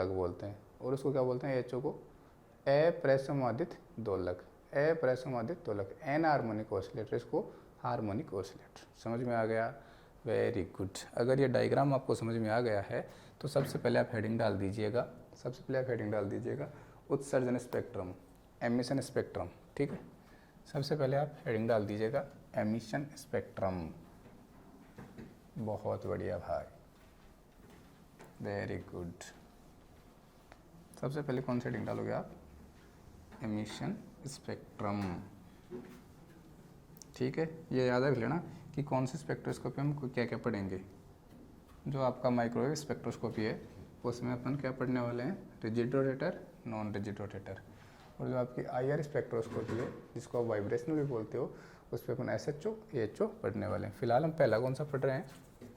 दोलक बोलते हैं। और उसको क्या बोलते हैं, HO को अप्रसमादित दोलक, अप्रसमादित दोलक, एन हार्मोनिक ऑसिलेटर, इसको हार्मोनिक ऑसिलेटर। समझ में आ गया? Very good. अगर ये डायग्राम आपको समझ में आ गया है तो सबसे पहले आप हेडिंग डाल दीजिएगा, सबसे पहले आप हेडिंग डाल दीजिएगा उत्सर्जन स्पेक्ट्रम, एमिशन स्पेक्ट्रम। ठीक है, सबसे पहले आप हेडिंग डाल दीजिएगा एमिशन स्पेक्ट्रम। बहुत बढ़िया भाई, वेरी गुड। सबसे पहले कौन सी हेडिंग डालोगे आप? Emission spectrum. ठीक है, ये याद रख लेना कि कौन से स्पेक्ट्रोस्कोपी हम क्या क्या पढ़ेंगे। जो आपका माइक्रोवेव स्पेक्ट्रोस्कोपी है उसमें अपन क्या पढ़ने वाले हैं, rigid rotator, non rigid rotator. और जो आपकी IR स्पेक्ट्रोस्कोपी है जिसको आप वाइब्रेशनल भी बोलते हो, उस पर अपन SHO HO पढ़ने वाले हैं। फिलहाल हम पहला कौन सा पढ़ रहे हैं?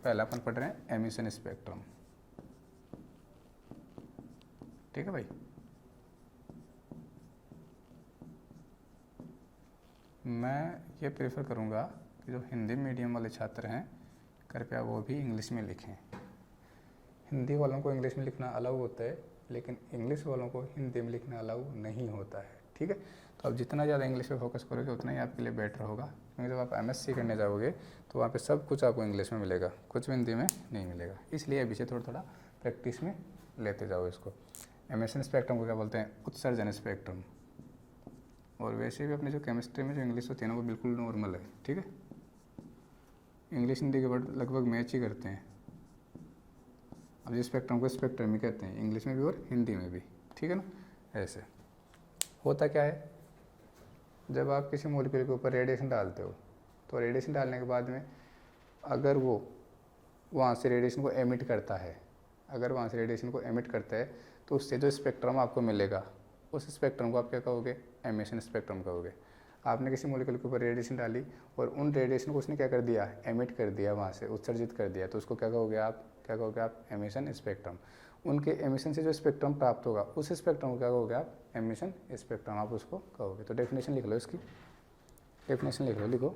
पहला अपन पढ़ रहे हैं एमिशन स्पेक्ट्रम। ठीक है भाई, मैं ये प्रेफर करूँगा कि जो हिंदी मीडियम वाले छात्र हैं कृपया वो भी इंग्लिश में लिखें। हिंदी वालों को इंग्लिश में लिखना अलाउ होता है, लेकिन इंग्लिश वालों को हिंदी में लिखना अलाउ नहीं होता है। ठीक है, तो आप जितना ज़्यादा इंग्लिश पे फोकस करोगे उतना ही आपके लिए बेटर होगा, क्योंकि जब आप MSc करने जाओगे तो वहाँ पे सब कुछ आपको इंग्लिश में मिलेगा, कुछ भी हिंदी में नहीं मिलेगा। इसलिए अभी से थोड़ा थोड़ा प्रैक्टिस में लेते जाओ इसको। एमिशन स्पेक्ट्रम को क्या बोलते हैं? उत्सर्जन स्पेक्ट्रम। और वैसे भी अपनी जो केमिस्ट्री में जो इंग्लिश होती है ना वो बिल्कुल नॉर्मल है। ठीक है, इंग्लिश हिंदी के वर्ड लगभग मैच ही करते हैं। अब जिस स्पेक्ट्रम को स्पेक्ट्रम ही कहते हैं इंग्लिश में भी और हिंदी में भी। ठीक है ना, ऐसे होता क्या है, जब आप किसी मॉलिक्यूल के ऊपर रेडिएशन डालते हो तो रेडिएशन डालने के बाद में अगर वो वहाँ से रेडिएशन को एमिट करता है, अगर वहाँ से रेडिएशन को एमिट करता है तो उससे जो स्पेक्ट्रम आपको मिलेगा उस स्पेक्ट्रम को आप क्या कहोगे? एमिशन स्पेक्ट्रम कहोगे। आपने किसी मॉलिक्यूल के ऊपर रेडिएशन डाली और उन रेडिएशन को उसने क्या कर दिया? एमिट कर दिया, वहाँ से उत्सर्जित कर दिया, तो उसको क्या कहोगे आप? क्या कहोगे आप? Emission spectrum. उनके एमिशन से जो स्पेक्ट्रम प्राप्त होगा उस स्पेक्ट्रम को क्या कहोगे आप? एमिशन स्पेक्ट्रम आप उसको कहोगे। तो डेफिनेशन लिख लो, इसकी डेफिनेशन लिख लो, लिखो।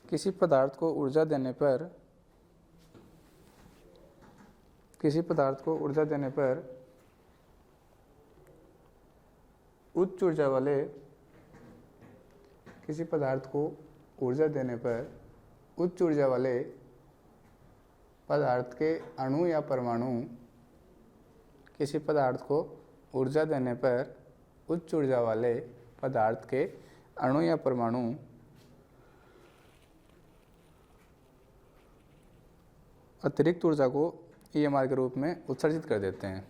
किसी पदार्थ को ऊर्जा देने पर, किसी पदार्थ को ऊर्जा देने पर उच्च ऊर्जा वाले, किसी पदार्थ को ऊर्जा देने पर उच्च ऊर्जा वाले पदार्थ के अणु या परमाणु, किसी पदार्थ को ऊर्जा देने पर उच्च ऊर्जा वाले पदार्थ के अणु या परमाणु अतिरिक्त ऊर्जा को EMR के रूप में उत्सर्जित कर देते हैं।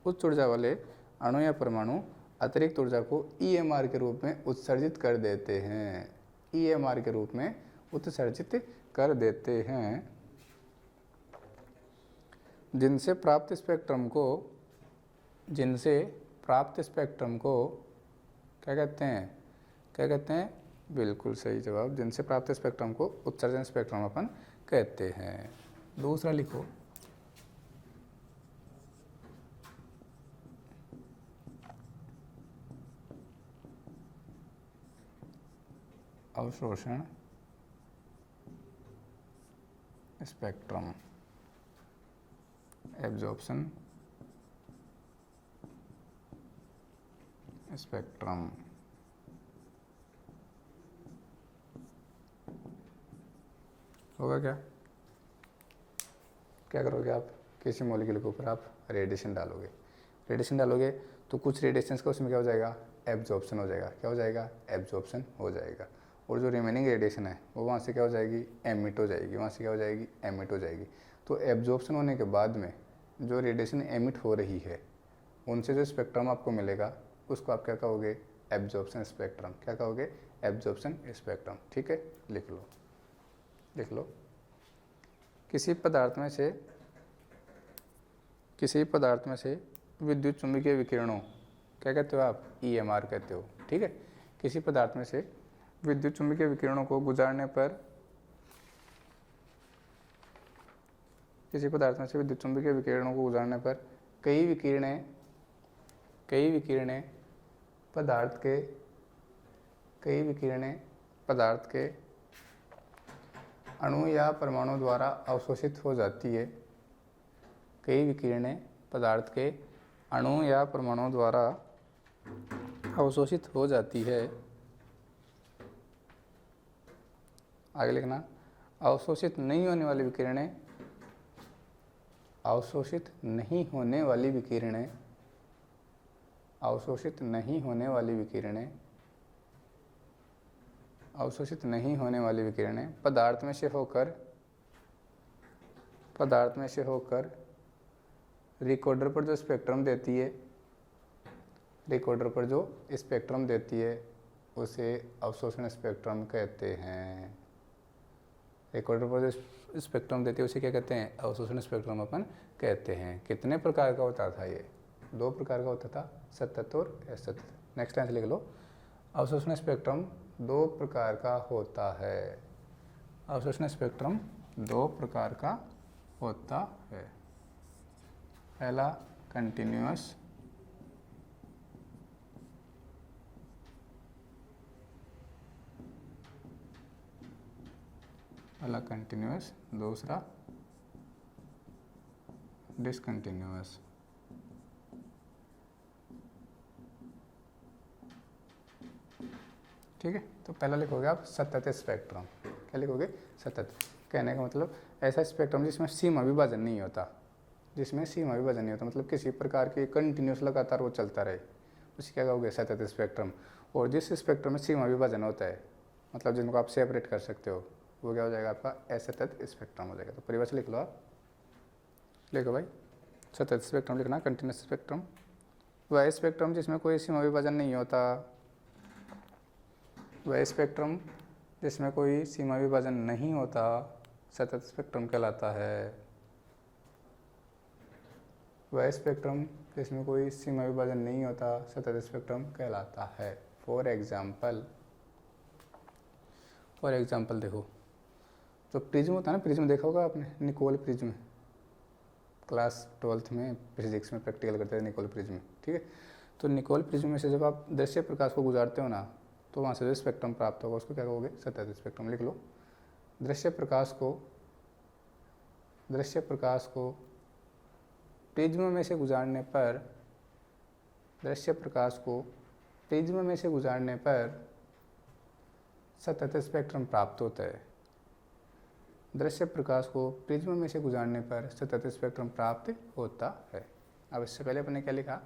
उच्च ऊर्जा वाले अणु या परमाणु अतिरिक्त ऊर्जा को EMR के रूप में उत्सर्जित कर देते हैं, EMR के रूप में उत्सर्जित कर देते हैं, जिनसे प्राप्त स्पेक्ट्रम को, जिनसे प्राप्त स्पेक्ट्रम को क्या कहते हैं? क्या कहते हैं? बिल्कुल सही जवाब, जिनसे प्राप्त स्पेक्ट्रम को उत्सर्जन स्पेक्ट्रम अपन कहते हैं। दूसरा लिखो, अवशोषण स्पेक्ट्रम, एब्जॉर्प्शन स्पेक्ट्रम। होगा क्या? क्या करोगे आप? किसी मॉलिक्यूल के ऊपर आप रेडिएशन डालोगे, रेडिएशन डालोगे तो कुछ रेडिएशन का उसमें क्या हो जाएगा? एब्जॉर्प्शन हो जाएगा। क्या हो जाएगा? एब्जॉर्प्शन हो जाएगा। और जो रिमेनिंग रेडिएशन है वो वहाँ से क्या हो जाएगी? एमिट हो जाएगी, वहाँ से क्या हो जाएगी? एमिट हो जाएगी। तो एब्जॉर्प्शन होने के बाद में जो रेडिएशन एमिट हो रही है उनसे जो स्पेक्ट्रम आपको मिलेगा उसको आप क्या कहोगे? Absorption spectrum. क्या कहोगे? Absorption spectrum. ठीक है, लिख लो, लिख लो। किसी पदार्थ में से, किसी पदार्थ में से विद्युत चुम्बकीय विकिरणों, क्या कहते हो आप? EMR कहते हो। ठीक है, किसी पदार्थ में से विद्युत चुम्बकीय विकिरणों को गुजारने पर, किसी पदार्थ में से विद्युत चुम्बकीय विकिरणों को गुजारने पर कई विकिरणें पदार्थ के अणु या परमाणु द्वारा अवशोषित हो जाती है, कई विकिरणें पदार्थ के अणु या परमाणुओं द्वारा अवशोषित हो जाती है। आगे लिखना, अवशोषित नहीं होने वाली विकिरणें, अवशोषित नहीं होने वाली विकिरणें, अवशोषित नहीं होने वाली विकिरणें, अवशोषित नहीं होने वाली विकिरणें पदार्थ में से होकर रिकॉर्डर पर जो स्पेक्ट्रम देती है, रिकॉर्डर पर जो स्पेक्ट्रम देती है उसे अवशोषण स्पेक्ट्रम कहते हैं। रिकॉर्डर पर जो स्पेक्ट्रम देती है उसे क्या कहते हैं? अवशोषण स्पेक्ट्रम अपन कहते हैं। कितने प्रकार का होता था ये? 2 प्रकार का होता था, सतत और असतत। नेक्स्ट आंसर लिख लो, अवशोषण स्पेक्ट्रम 2 प्रकार का होता है। अवशोषण स्पेक्ट्रम 2 प्रकार का होता है। पहला कंटिन्यूअस, दूसरा डिसकंटिन्यूअस। ठीक है, तो पहला लिखोगे आप सतत स्पेक्ट्रम। क्या लिखोगे? सतत। कहने का मतलब ऐसा स्पेक्ट्रम जिसमें सीमा विभाजन नहीं होता, जिसमें सीमा विभाजन नहीं होता, मतलब किसी प्रकार की कंटिन्यूस लगातार वो चलता रहे, उसे क्या कहोगे? सतत स्पेक्ट्रम। और जिस स्पेक्ट्रम में सीमा विभाजन होता है, मतलब जिनको आप सेपरेट कर सकते हो, वो क्या हो जाएगा? आपका असतत स्पेक्ट्रम हो जाएगा। तो परिभाषा लिख लो आप, लिखो भाई, सतत स्पेक्ट्रम लिखना, कंटिन्यूस स्पेक्ट्रम वह स्पेक्ट्रम जिसमें कोई सीमा विभाजन नहीं होता, वह स्पेक्ट्रम जिसमें कोई सीमा विभाजन नहीं होता सतत स्पेक्ट्रम कहलाता है। वह स्पेक्ट्रम जिसमें कोई सीमा विभाजन नहीं होता सतत स्पेक्ट्रम कहलाता है। फॉर एग्जाम्पल देखो, तो प्रिज्म होता है ना, प्रिज्म देखा होगा आपने, निकोल प्रिज्म, क्लास 12th में फिजिक्स में प्रैक्टिकल करते थे निकोल प्रिज्म। ठीक है, तो निकोल प्रिज्म में से जब आप दृश्य प्रकाश को गुजारते हो ना, तो वहाँ से जो स्पेक्ट्रम प्राप्त होगा उसको क्या कहोगे? सतत स्पेक्ट्रम। लिख लो, दृश्य प्रकाश को प्रिज्म में से गुजारने पर, दृश्य प्रकाश को प्रिज्म में से गुजारने पर सतत स्पेक्ट्रम प्राप्त होता है। दृश्य प्रकाश को प्रिज्म में से गुजारने पर सतत स्पेक्ट्रम प्राप्त होता है। अब इससे पहले अपने क्या लिखा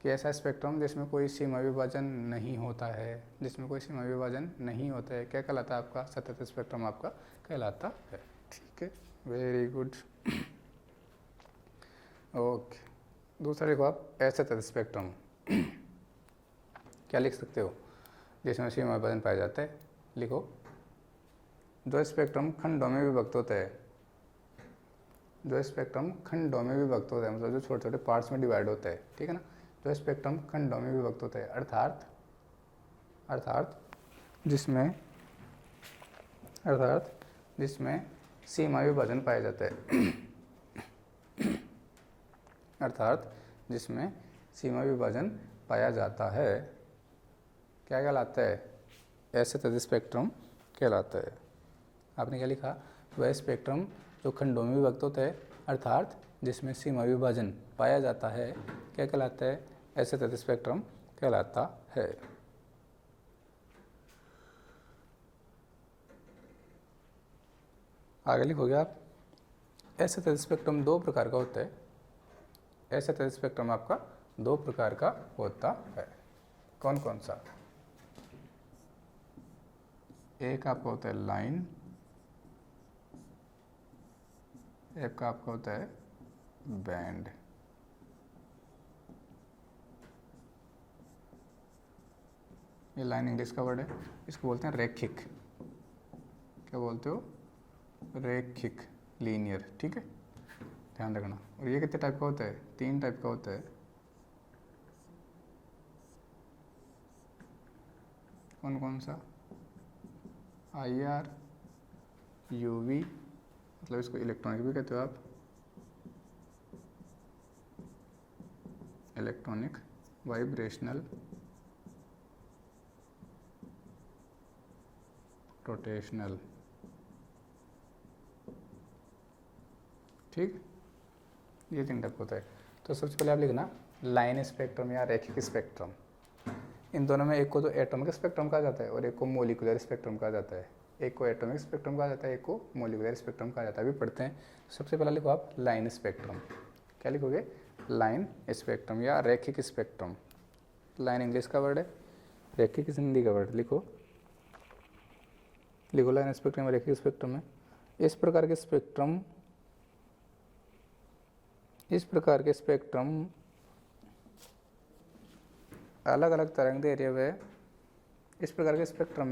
कि ऐसा स्पेक्ट्रम जिसमें कोई सीमा विभाजन नहीं होता है, जिसमें कोई सीमा विभाजन नहीं होता है, क्या कहलाता है? आपका सतत स्पेक्ट्रम आपका कहलाता है। ठीक है, वेरी गुड। ओके, दूसरा लिखो आप असतत स्पेक्ट्रम। क्या लिख सकते हो? जिसमें सीमा विभाजन पाया जाता है। लिखो, जो स्पेक्ट्रम खंडों में विभक्त होता है, जो स्पेक्ट्रम खंडों में विभक्त होता है, मतलब जो छोटे छोटे पार्ट्स में डिवाइड होता है, ठीक है ना, जो स्पेक्ट्रम खंडों में विभक्त होता है, अर्थात जिसमें सीमा विभाजन पाया जाता है, अर्थात जिसमें सीमा विभाजन पाया जाता है, क्या कहलाता है? असतत स्पेक्ट्रम कहलाता है। आपने क्या लिखा? वह स्पेक्ट्रम जो खंडों में विभक्त होता है, अर्थात जिसमें सीमा विभाजन पाया जाता है, क्या कहलाता है? असतत स्पेक्ट्रम कहलाता है। आगे लिखोगे आप, असतत स्पेक्ट्रम 2 प्रकार का होता है। असतत स्पेक्ट्रम आपका 2 प्रकार का होता है। कौन कौन सा? एक आपका होता है लाइन, एक का आपका होता है बैंड। ये लाइन इंग्लिश का वर्ड है, इसको बोलते हैं रैखिक। क्या बोलते हो? रैखिक, लीनियर। ठीक है, ध्यान रखना। और ये कितने टाइप का होता है? 3 टाइप का होता है। कौन कौन सा? IR, UV, मतलब इसको इलेक्ट्रॉनिक भी कहते हो आप, इलेक्ट्रॉनिक, वाइब्रेशनल, रोटेशनल। ठीक, ये 3 टाइप होता है। तो सबसे पहले आप लिखना लाइन स्पेक्ट्रम या रैखिक स्पेक्ट्रम। इन दोनों में एक को तो एटॉमिक स्पेक्ट्रम कहा जाता है और एक को मोलिकुलर स्पेक्ट्रम कहा जाता है। एक को एटॉमिक स्पेक्ट्रम कहा जाता है, एक को मोलिकुलर स्पेक्ट्रम कहा जाता है। अभी पढ़ते हैं। सबसे पहला लिखो आप लाइन स्पेक्ट्रम। क्या लिखोगे? लाइन स्पेक्ट्रम या रैखिक स्पेक्ट्रम। लाइन इंग्लिश का वर्ड है, रैखिक हिंदी का वर्ड। लिखो लाइन स्पेक्ट्रम या रैखिक स्पेक्ट्रम है। इस प्रकार के स्पेक्ट्रम अलग अलग तरंग दैर्ध्य व इस प्रकार के स्पेक्ट्रम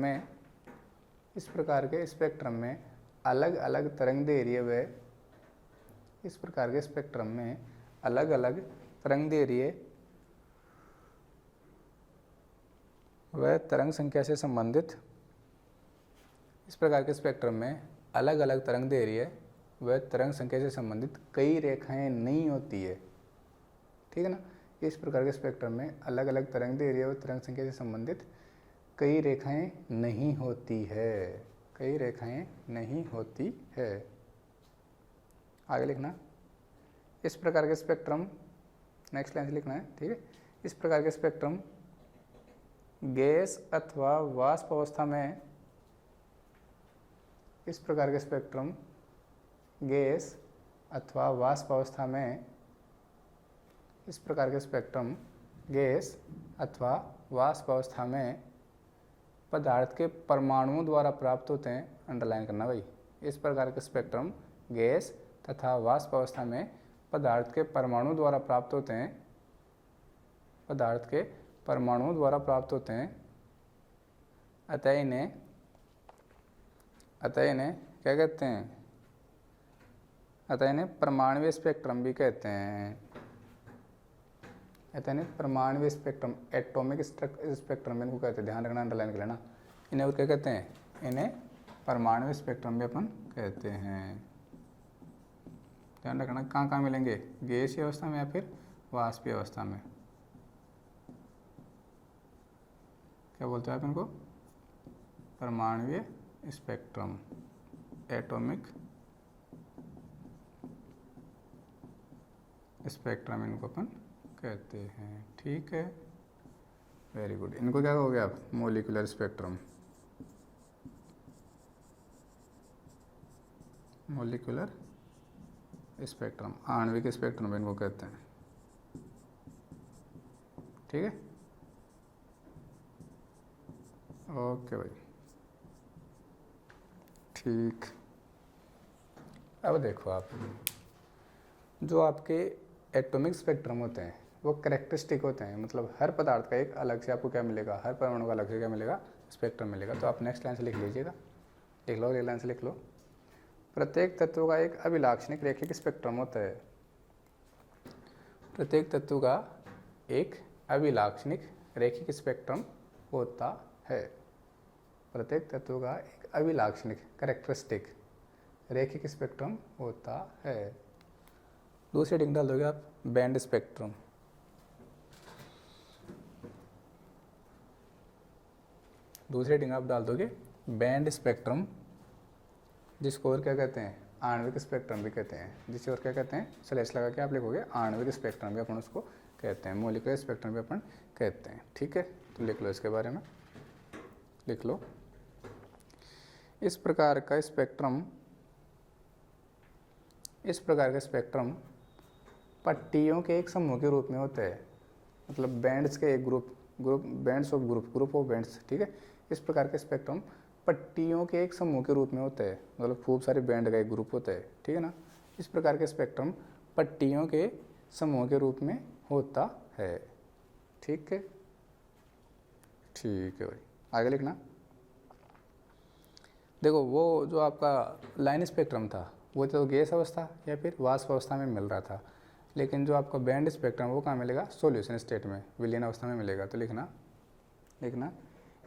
में अलग अलग तरंग दैर्ध्य व इस प्रकार के स्पेक्ट्रम में अलग अलग तरंग दैर्ध्य व तरंग संख्या से संबंधित इस प्रकार के स्पेक्ट्रम में अलग अलग तरंग दैर्ध्य व तरंग संख्या से संबंधित कई रेखाएं नहीं होती है। ठीक है ना? इस प्रकार के स्पेक्ट्रम में अलग अलग तरंग दैर्ध्य व तरंग संख्या से संबंधित कई रेखाएं नहीं होती है। कई रेखाएं नहीं होती है। आगे लिखना इस प्रकार के स्पेक्ट्रम, नेक्स्ट लाइन से लिखना है। ठीक है? इस प्रकार के स्पेक्ट्रम गैस अथवा वाष्प अवस्था में इस प्रकार के स्पेक्ट्रम गैस अथवा वाष्प अवस्था में इस प्रकार के स्पेक्ट्रम गैस अथवा वाष्प अवस्था में पदार्थ के परमाणुओं द्वारा प्राप्त होते हैं। अंडरलाइन करना भाई। इस प्रकार के स्पेक्ट्रम गैस तथा वाष्प अवस्था में पदार्थ के परमाणु द्वारा प्राप्त होते हैं। पदार्थ के परमाणुओं द्वारा प्राप्त होते हैं। अतः इन्हें क्या कहते हैं? अतः इन्हें परमाणुवीय स्पेक्ट्रम भी कहते हैं। अतः इन्हें परमाणुवीय स्पेक्ट्रम, एटॉमिक स्पेक्ट्रम इनको कहते हैं। ध्यान रखना, अंडरलाइन कर लेना। इन्हें और क्या कहते हैं? इन्हें परमाणुवीय स्पेक्ट्रम भी अपन कहते हैं। ध्यान रखना, कहाँ कहाँ मिलेंगे? गैसीय अवस्था में या फिर वाष्पीय अवस्था में। क्या बोलते हैं आप इनको? परमाणुवीय स्पेक्ट्रम, एटॉमिक स्पेक्ट्रम इनको अपन कहते हैं। ठीक है, वेरी गुड। इनको क्या कहोगे आप? Molecular spectrum. मोलिकुलर स्पेक्ट्रम, आणविक स्पेक्ट्रम इनको कहते हैं। ठीक है, ओके भाई, ठीक। अब देखो आप, जो आपके एटॉमिक स्पेक्ट्रम होते हैं वो कैरेक्टरिस्टिक होते हैं। मतलब हर पदार्थ का एक अलग से आपको क्या मिलेगा? हर परमाणु का अलग से क्या मिलेगा? स्पेक्ट्रम मिलेगा। तो आप नेक्स्ट लाइन से लिख लीजिएगा। लिख लो, अगली लाइन से लिख लो। प्रत्येक तत्व का एक अभिलाक्षणिक रैखिक स्पेक्ट्रम होता है। प्रत्येक तत्व का एक अभिलाक्षणिक रैखिक स्पेक्ट्रम होता है। प्रत्येक तत्व का एक अभिलाक्षणिक कैरेक्टरिस्टिक रैखिक स्पेक्ट्रम होता है। दूसरी हेडिंग डाल दोगे आप बैंड स्पेक्ट्रम। दूसरी हेडिंग आप डाल दोगे बैंड स्पेक्ट्रम, जिसको और क्या कहते हैं? आणविक स्पेक्ट्रम भी कहते हैं। जिसे और क्या कहते हैं? स्लैश लगा के आप लिखोगे आणविक स्पेक्ट्रम भी अपन उसको कहते हैं। मोलिकुलर स्पेक्ट्रम भी अपन कहते हैं। ठीक है, तो लिख लो इसके बारे में, लिख लो। इस प्रकार का स्पेक्ट्रम पट्टियों के एक समूह के रूप में होता है। मतलब बैंड्स के एक bands of group of bands. ठीक है, इस प्रकार के स्पेक्ट्रम पट्टियों के एक समूह के रूप में होता है। मतलब खूब सारे बैंड का एक ग्रुप होता है। ठीक है ना? इस प्रकार के स्पेक्ट्रम पट्टियों के समूह के रूप में होता है। ठीक है, ठीक है भाई, आगे लिखना। देखो, वो जो आपका लाइन स्पेक्ट्रम था वो तो गैस अवस्था या फिर वाष्प अवस्था में मिल रहा था, लेकिन जो आपका बैंड स्पेक्ट्रम वो कहाँ मिलेगा? सॉल्यूशन स्टेट में, विलीन अवस्था में मिलेगा। तो लिखना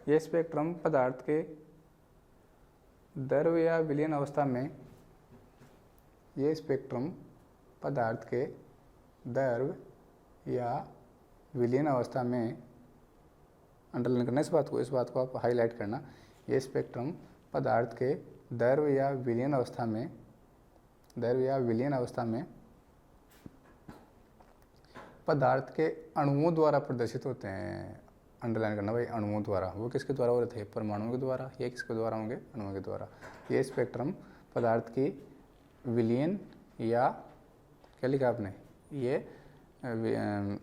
ये स्पेक्ट्रम पदार्थ के द्रव या विलीन अवस्था में, ये स्पेक्ट्रम पदार्थ के द्रव या विलीन अवस्था में, अंडरलाइन करना इस बात को आप हाईलाइट करना। ये स्पेक्ट्रम पदार्थ के द्रव या विलीन अवस्था में पदार्थ के अणुओं द्वारा प्रदर्शित होते हैं। अंडरलाइन करना भाई, अणुओं द्वारा। वो किसके द्वारा हो रहे थे? परमाणुओं के द्वारा। ये किसके द्वारा होंगे? अणुओं के द्वारा। ये स्पेक्ट्रम पदार्थ की विलयन या क्या लिखा आपने? ये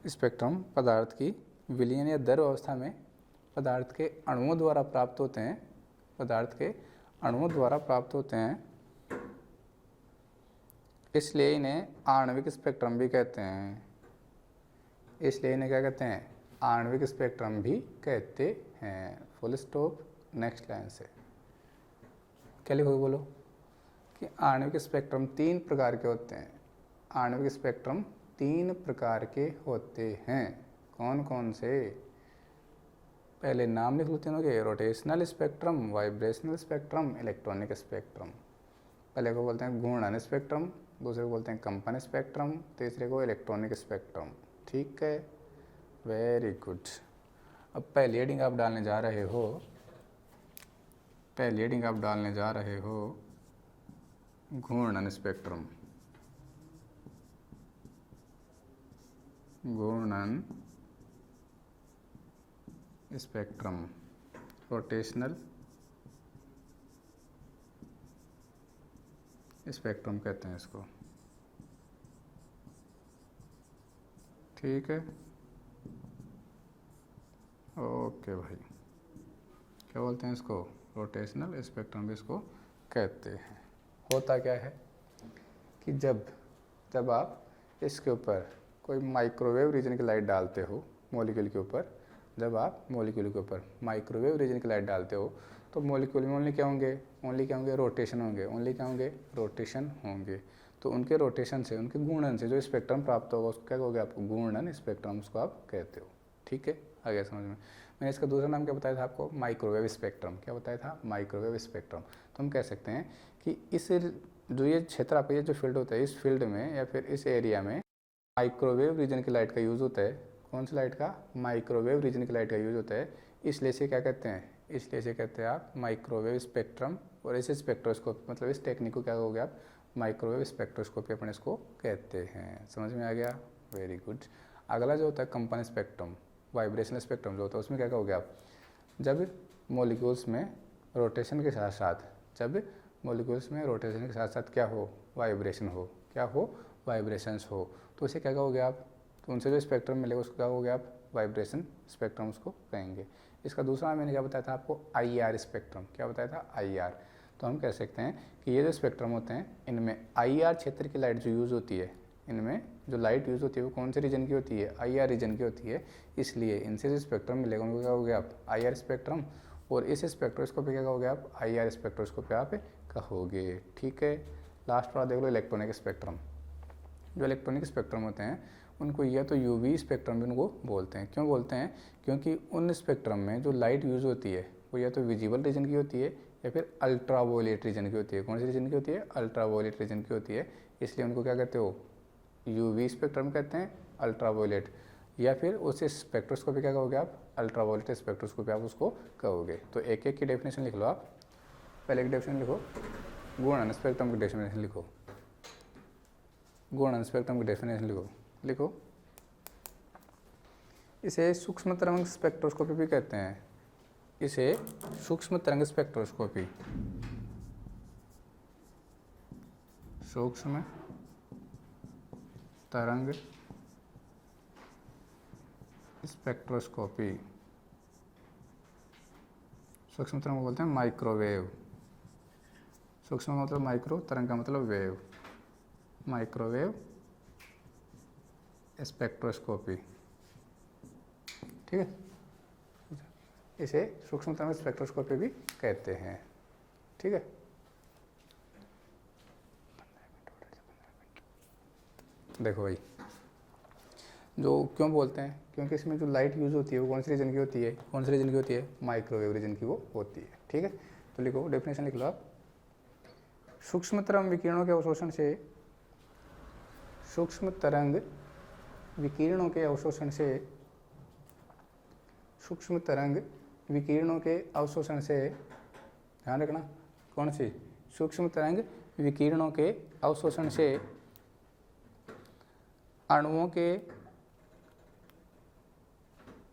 स्पेक्ट्रम पदार्थ की विलयन या द्रव अवस्था में पदार्थ के अणुओं द्वारा प्राप्त होते हैं। पदार्थ के अणुओं द्वारा प्राप्त होते हैं, इसलिए इन्हें आणविक स्पेक्ट्रम भी कहते हैं। इसलिए इन्हें क्या कहते हैं? आणविक स्पेक्ट्रम भी कहते हैं। Full stop. नेक्स्ट लाइन से क्या लिखोगे? बोलो कि आणविक स्पेक्ट्रम 3 प्रकार के होते हैं। आणविक स्पेक्ट्रम 3 प्रकार के होते हैं। कौन कौन से? पहले नाम लिख लो तीनों के। Rotational spectrum, vibrational spectrum, electronic spectrum. पहले को बोलते हैं घूर्णन स्पेक्ट्रम, दूसरे को बोलते हैं कंपन स्पेक्ट्रम, तीसरे को इलेक्ट्रॉनिक स्पेक्ट्रम। ठीक है, वेरी गुड। अब पहली हेडिंग आप डालने जा रहे हो, पहली हेडिंग आप डालने जा रहे हो घूर्णन स्पेक्ट्रम। घूर्णन स्पेक्ट्रम, रोटेशनल स्पेक्ट्रम कहते हैं इसको। ठीक है, ओके भाई। क्या बोलते हैं इसको? रोटेशनल स्पेक्ट्रम भी इसको कहते हैं। होता क्या है कि जब आप इसके ऊपर कोई माइक्रोवेव रीजन की लाइट डालते हो मॉलिक्यूल के ऊपर, जब आप मॉलिक्यूल के ऊपर माइक्रोवेव रीजन की लाइट डालते हो तो मॉलिक्यूल में ओनली क्या होंगे? रोटेशन होंगे। ओनली क्या होंगे? रोटेशन होंगे। तो उनके रोटेशन से, उनके घूर्णन से जो स्पेक्ट्रम प्राप्त होगा उसको क्या कहोगे? आपको घूर्णन स्पेक्ट्रम उसको आप कहते हो। ठीक है, आ गया समझ में? मैंने इसका दूसरा नाम क्या बताया था आपको? Microwave spectrum. क्या बताया था? Microwave spectrum. तो हम कह सकते हैं कि इस जो ये क्षेत्र आपका, ये जो फील्ड होता है, इस फील्ड में या फिर इस एरिया में माइक्रोवेव रीजन की लाइट का यूज़ होता है। कौन सी लाइट का? माइक्रोवेव रीजन की लाइट का यूज़ होता है। इसलिए से क्या कहते हैं? इसलिए से कहते हैं आप माइक्रोवेव स्पेक्ट्रम। और इस स्पेक्ट्रोस्कोप, मतलब इस टेक्निक को क्या कहोगे आप? माइक्रोवेव स्पेक्ट्रोस्कोपी अपन इसको कहते हैं। समझ में आ गया? Very good. अगला जो होता है कंपन स्पेक्ट्रम, वाइब्रेशनल स्पेक्ट्रम जो होता है, उसमें क्या कहोगे आप? जब मॉलिक्यूल्स में रोटेशन के साथ साथ, जब मॉलिक्यूल्स में रोटेशन के साथ साथ क्या हो? वाइब्रेशन हो। क्या हो? वाइब्रेशंस हो। तो उसे क्या कहोगे आप? तो उनसे जो स्पेक्ट्रम मिलेगा उसको क्या कहोगे आप? वाइब्रेशन स्पेक्ट्रम उसको कहेंगे। इसका दूसरा मैंने क्या बताया था आपको? IR spectrum. क्या बताया था? IR। तो हम कह सकते हैं कि ये जो स्पेक्ट्रम होते हैं इनमें IR क्षेत्र की लाइट जो यूज़ होती है, इनमें जो लाइट यूज़ होती है वो कौन से रीजन की होती है? IR रीजन की होती है। इसलिए इनसे जो स्पेक्ट्रम मिलेगा उनको क्या कहोगे आप? IR spectrum. और इस स्पेक्ट्रोस्कोप पे क्या कहोगे आप? IR स्पेक्ट्रोस्कोप पे आप कहोगे। ठीक है, लास्ट वाला देख लो, इलेक्ट्रॉनिक स्पेक्ट्रम। जो इलेक्ट्रॉनिक स्पेक्ट्रम होते हैं उनको या तो UV स्पेक्ट्रम भी उनको बोलते हैं। क्यों बोलते हैं? क्योंकि उन स्पेक्ट्रम में जो लाइट यूज़ होती है वो या तो विजिबल रीजन की होती है या फिर अल्ट्रावोलेट रीजन की होती है। कौन सी रीजन की होती है? अल्ट्रावोलेट रीजन की होती है। इसलिए उनको क्या कहते हो? UV स्पेक्ट्रम कहते हैं, अल्ट्रावोलेट। या फिर उस स्पेक्ट्रोस्कोपी क्या कहोगे आप? अल्ट्रावोलेट स्पेक्ट्रोस्कोपी आप उसको कहोगे। तो एक एक की डेफिनेशन लिख लो आप। पहले की डेफिनेशन लिखो, घूर्णन स्पेक्ट्रम की डेफिनेशन लिखो। घूर्णन स्पेक्ट्रम की डेफिनेशन लिखो। इसे सूक्ष्म तरंग स्पेक्ट्रोस्कोपी भी कहते हैं। इसे सूक्ष्म तरंग स्पेक्ट्रोस्कोपी, सूक्ष्म तरंग स्पेक्ट्रोस्कोपी। सूक्ष्म तरंग बोलते हैं माइक्रोवेव। सूक्ष्म मतलब माइक्रो, तरंग का मतलब वेव। Microwave spectroscopy. ठीक है, इसे सूक्ष्म तरंग स्पेक्ट्रोस्कोपी भी कहते हैं। ठीक है, देखो भाई, जो क्यों बोलते हैं? क्योंकि इसमें जो लाइट यूज़ होती है वो कौन सी रीजन की होती है? कौन सी रीजन की होती है? माइक्रोवेव रीजन की वो होती है। ठीक है, तो लिखो, डेफिनेशन लिख लो आप। सूक्ष्म तरंग विकिरणों के अवशोषण से, सूक्ष्म तरंग विकिरणों के अवशोषण से, सूक्ष्म तरंग विकिरणों के अवशोषण से, ध्यान रखना, कौन सी? सूक्ष्म तरंग विकिरणों के अवशोषण से अणुओं के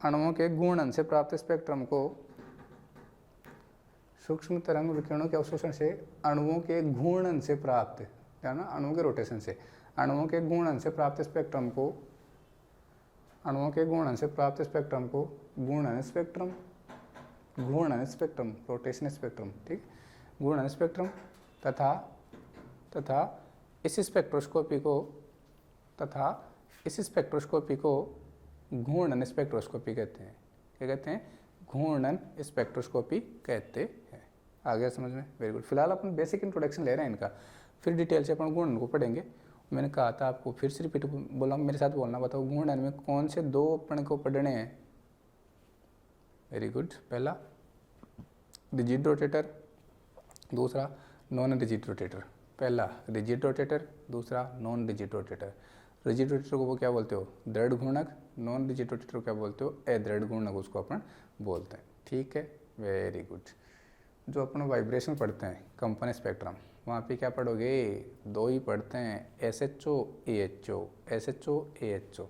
अणुओं के घूर्णन से प्राप्त स्पेक्ट्रम को सूक्ष्म तरंग विकिरणों के अवशोषण से अणुओं के घूर्णन से प्राप्त, क्या ना, अणुओं के रोटेशन से अणुओं के घूर्णन से प्राप्त स्पेक्ट्रम को, अणुओं के घूर्णन से प्राप्त स्पेक्ट्रम को घूर्णन स्पेक्ट्रम, घूर्णन स्पेक्ट्रम, रोटेशन स्पेक्ट्रम, ठीक, घूर्णन स्पेक्ट्रम तथा इस स्पेक्ट्रोस्कोपी को घूर्णन स्पेक्ट्रोस्कोपी कहते हैं। क्या कहते हैं? घूर्णन स्पेक्ट्रोस्कोपी कहते हैं। आ गया समझ में? Very good. फिलहाल अपन बेसिक इंट्रोडक्शन ले रहे हैं इनका, फिर डिटेल से अपन घूर्णन को पढ़ेंगे। मैंने कहा था आपको, फिर से रिपीट बोला, मेरे साथ बोलना, बताओ घूर्णन में कौन से दो अपन को पढ़ने हैं? Very good. पहला रिजिड रोटेटर, दूसरा नॉन रिजिड रोटेटर। पहला रिजिड रोटेटर, दूसरा non rigid rotator. Rigid rotator को वो क्या बोलते हो? दृढ़ घूर्णक। नॉन रिजिड रोटेटर को क्या बोलते हो? अदृढ़ घूर्णक उसको अपन बोलते हैं। ठीक है, वेरी गुड। जो अपन वाइब्रेशन पढ़ते हैं, कंपन स्पेक्ट्रम, वहाँ पे क्या पढ़ोगे? दो ही पढ़ते हैं, SHO AHO, SHO AHO,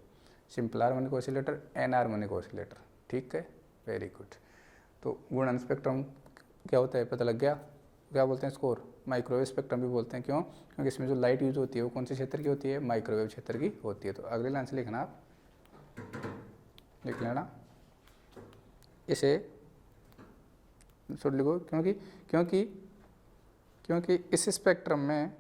simple harmonic oscillator, anharmonic oscillator. ठीक है, वेरी गुड। तो घूर्णन स्पेक्ट्रम क्या होता है, पता लग गया? क्या बोलते हैं इसको? माइक्रोवेव स्पेक्ट्रम भी बोलते हैं। क्यों? क्योंकि इसमें जो लाइट यूज होती है वो कौन से क्षेत्र की होती है? माइक्रोवेव क्षेत्र की होती है। तो अगले लाइन से लिखना, आप लिख लेना इसे, छोड़ लिखो, क्योंकि इस स्पेक्ट्रम में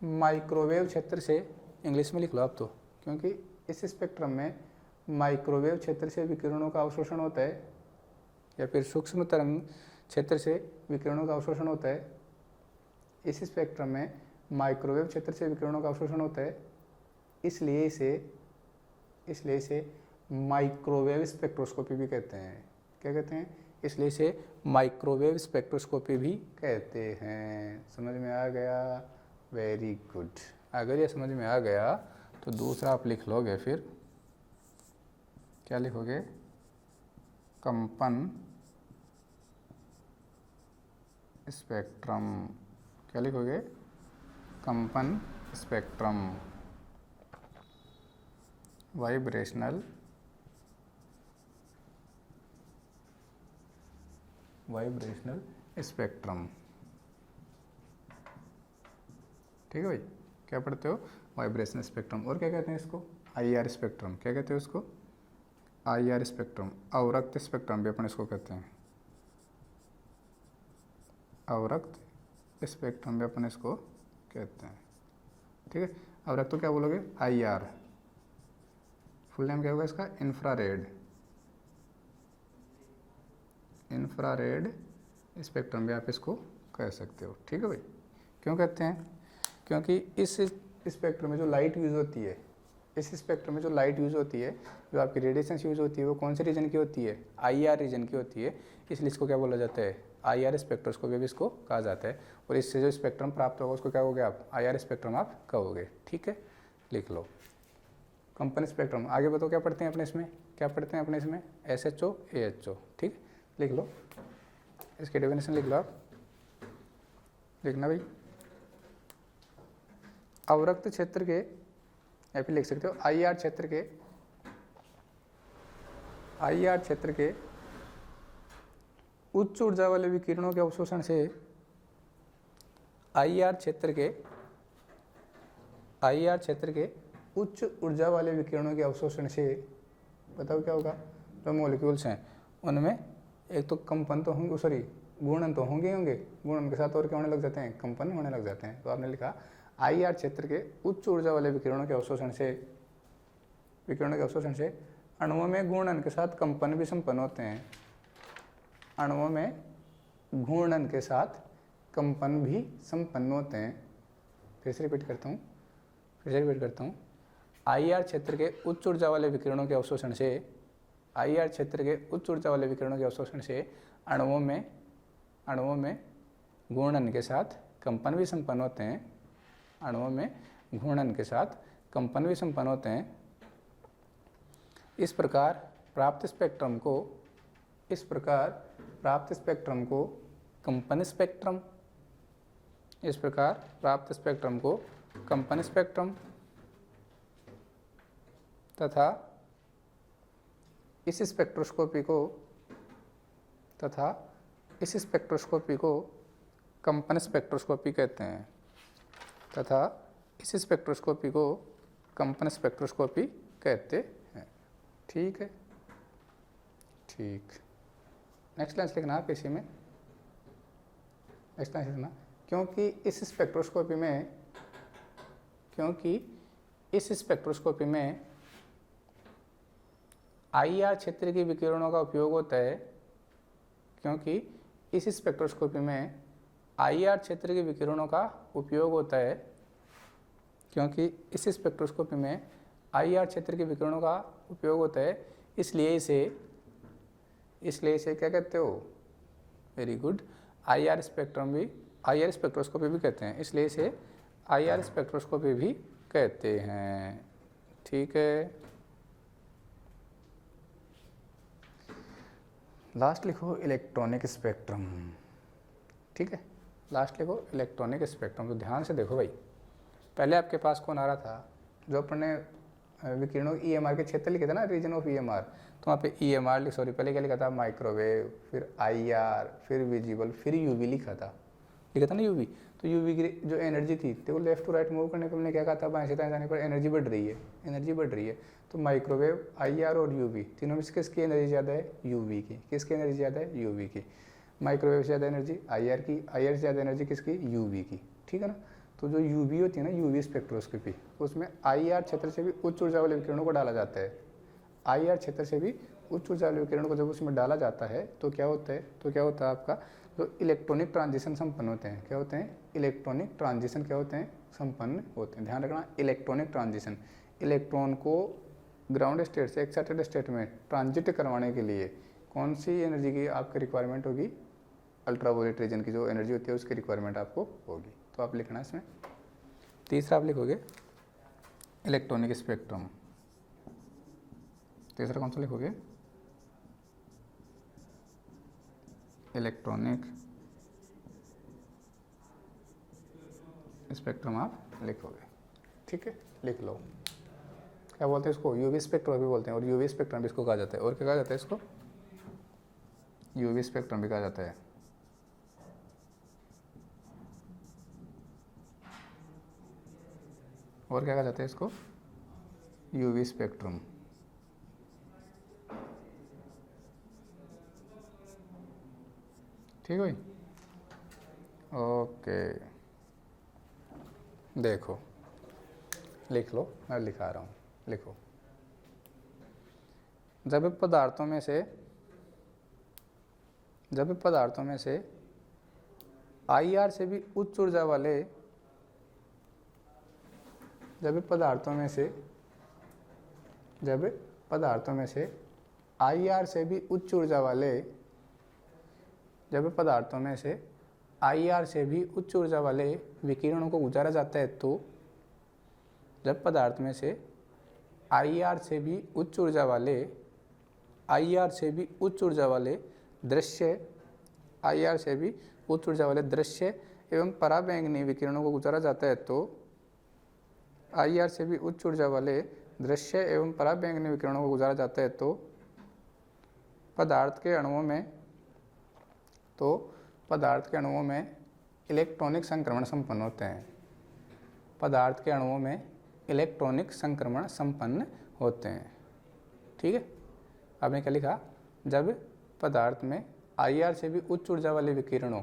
माइक्रोवेव क्षेत्र से, इंग्लिश में लिख लो आप तो, क्योंकि इस स्पेक्ट्रम में माइक्रोवेव क्षेत्र से विकिरणों का अवशोषण होता है, या फिर सूक्ष्म तरंग क्षेत्र से विकिरणों का अवशोषण होता है। इस स्पेक्ट्रम में माइक्रोवेव क्षेत्र से विकिरणों का अवशोषण होता है, इसलिए इसे माइक्रोवेव स्पेक्ट्रोस्कोपी भी कहते हैं। क्या कहते हैं? इसलिए इसे माइक्रोवेव स्पेक्ट्रोस्कोपी भी कहते हैं। समझ में आ गया? Very good. अगर ये समझ में आ गया तो दूसरा आप लिख लोगे, फिर क्या लिखोगे? कंपन स्पेक्ट्रम। क्या लिखोगे? कंपन स्पेक्ट्रम, वाइब्रेशनल स्पेक्ट्रम। ठीक है भाई, क्या पढ़ते हो? Vibrational spectrum. और क्या कहते हैं इसको? IR spectrum. क्या कहते हैं उसको? IR spectrum. अवरक्त स्पेक्ट्रम भी अपन इसको कहते हैं, अवरक्त स्पेक्ट्रम भी अपन इसको कहते हैं। ठीक है, अवरक्त तो क्या बोलोगे? IR। फुल नेम क्या होगा इसका? इंफ्रारेड स्पेक्ट्रम भी आप इसको कह सकते हो। ठीक है भाई। क्यों कहते हैं? क्योंकि इस स्पेक्ट्रम में जो लाइट यूज़ होती है, जो आपकी रेडिएशन यूज़ होती है, वो कौन से रीजन की होती है? IR रीजन की होती है। इसलिए इसको क्या बोला जाता है? IR स्पेक्ट्रोस्कोपी भी इसको कहा जाता है। और इससे जो स्पेक्ट्रम प्राप्त होगा उसको क्या कहोगे आप? IR स्पेक्ट्रम आप कहोगे। ठीक है, लिख लो कंपन स्पेक्ट्रम। आगे बताओ क्या पढ़ते हैं अपने इसमें? SHO AHO। ठीक है, लिख लो, इसकी डेफिनेशन लिख लो आप, लिखना भाई। अवरक्त क्षेत्र के, या फिर लिख सकते हो IR क्षेत्र के उच्च ऊर्जा वाले विकिरणों के अवशोषण से, IR क्षेत्र के उच्च ऊर्जा वाले विकिरणों के अवशोषण से, बताओ क्या होगा? जो मॉलिक्यूल्स हैं उनमें एक तो कंपन तो होंगे, सॉरी घूर्णन तो होंगे, घूर्णन के साथ और क्या होने लग जाते हैं? कंपन होने लग जाते हैं। तो आपने लिखा IR क्षेत्र के उच्च ऊर्जा वाले विकिरणों के अवशोषण से अणुओं में घूर्णन के साथ कंपन भी संपन्न होते हैं। अणुओं में घूर्णन के साथ कंपन भी संपन्न होते हैं। फिर से रिपीट करता हूँ। IR क्षेत्र के उच्च ऊर्जा वाले विकिरणों के अवशोषण से अणुओं में घूर्णन के साथ कंपन भी संपन्न होते हैं। इस प्रकार प्राप्त स्पेक्ट्रम को कंपन स्पेक्ट्रम इस प्रकार प्राप्त स्पेक्ट्रम को कंपन स्पेक्ट्रम तथा इस स्पेक्ट्रोस्कोपी को कंपन स्पेक्ट्रोस्कोपी कहते हैं तथा इस स्पेक्ट्रोस्कोपी को कंपन स्पेक्ट्रोस्कोपी कहते हैं। ठीक है, ठीक। नेक्स्ट लाइन लिखना आप इसी में, नेक्स्ट लाइन लिखना, क्योंकि इस स्पेक्ट्रोस्कोपी में IR क्षेत्र की विकिरणों का उपयोग होता है, क्योंकि इस स्पेक्ट्रोस्कोपी में IR क्षेत्र की विकिरणों का उपयोग होता है, क्योंकि इस स्पेक्ट्रोस्कोपी में IR क्षेत्र की विकिरणों का उपयोग होता है, इसलिए इसे क्या कहते हो, वेरी गुड, IR स्पेक्ट्रोस्कोपी भी कहते हैं, इसलिए इसे IR स्पेक्ट्रोस्कोपी भी कहते हैं। ठीक है, लास्ट लिखो इलेक्ट्रॉनिक स्पेक्ट्रम। ठीक है, लास्ट लिखो इलेक्ट्रॉनिक स्पेक्ट्रम। तो ध्यान से देखो भाई, पहले आपके पास कौन आ रहा था, जो अपने विकिरणों EMR के क्षेत्र लिखे थे ना, रीजन ऑफ EMR, तो वहाँ पे EMR सॉरी पहले क्या लिखा था, माइक्रोवेव, फिर IR, फिर विजिबल, फिर UV लिखा था ना UV। तो UV की जो एनर्जी थी तो लेफ्ट टू राइट मूव करने पर हमने क्या कहा था, बाएं से दाएं जाने पर एनर्जी बढ़ रही है। तो माइक्रोवेव, IR और UV तीनों में से किसकी एनर्जी ज़्यादा है, UV की। किसकी एनर्जी ज़्यादा है, UV की। माइक्रोवेव से ज़्यादा एनर्जी IR की, IR से ज़्यादा एनर्जी किसकी, UV की। ठीक है ना। तो जो UV होती है ना, UV स्पेक्ट्रोस्कोपी, उसमें IR क्षेत्र से भी उच्च ऊर्जा वाले विकिरणों को डाला जाता है। IR क्षेत्र से भी उच्च ऊर्जा वाले विकिरणों को जब उसमें डाला जाता है तो क्या होता है आपका जो इलेक्ट्रॉनिक ट्रांजिशन संपन्न होते हैं। क्या होते हैं, इलेक्ट्रॉनिक ट्रांजिशन क्या होते हैं, संपन्न होते हैं। ध्यान रखना, इलेक्ट्रॉनिक ट्रांजिशन, इलेक्ट्रॉन को ग्राउंड स्टेट से एक्साइटेड स्टेट में ट्रांजिट करवाने के लिए कौन सी एनर्जी की आपकी रिक्वायरमेंट होगी, अल्ट्रावायलेट रीजन की जो एनर्जी होती है उसकी रिक्वायरमेंट आपको होगी। तो आप लिखना इसमें, तीसरा आप लिखोगे इलेक्ट्रॉनिक स्पेक्ट्रम। तीसरा कौन सा लिखोगे, इलेक्ट्रॉनिक स्पेक्ट्रम आप लिखोगे। ठीक है, लिख लो। क्या बोलते हैं इसको, UV स्पेक्ट्रम भी बोलते हैं, और UV स्पेक्ट्रम भी इसको कहा जाता है। और क्या कहा जाता है इसको, UV स्पेक्ट्रम भी कहा जाता है। और क्या कहा जाता है इसको, UV स्पेक्ट्रम। ठीक है, ओके। देखो लिख लो, मैं लिखा रहा हूँ, लिखो। जब पदार्थों में से IR से भी उच्च ऊर्जा वाले जब पदार्थों में से IR से भी उच्च ऊर्जा वाले विकिरणों को गुजारा जाता है, तो जब पदार्थ में से IR से भी उच्च ऊर्जा वाले दृश्य एवं पराबैंगनी विकिरणों को गुजारा जाता है, तो IR से भी उच्च ऊर्जा वाले दृश्य एवं पराबैंगनी विकिरणों को गुजारा जाता है, तो पदार्थ के अणुओं में इलेक्ट्रॉनिक संक्रमण संपन्न होते हैं। पदार्थ के अणुओं में इलेक्ट्रॉनिक संक्रमण संपन्न होते हैं। ठीक है, आपने क्या लिखा, जब पदार्थ में IR से भी उच्च ऊर्जा वाले विकिरणों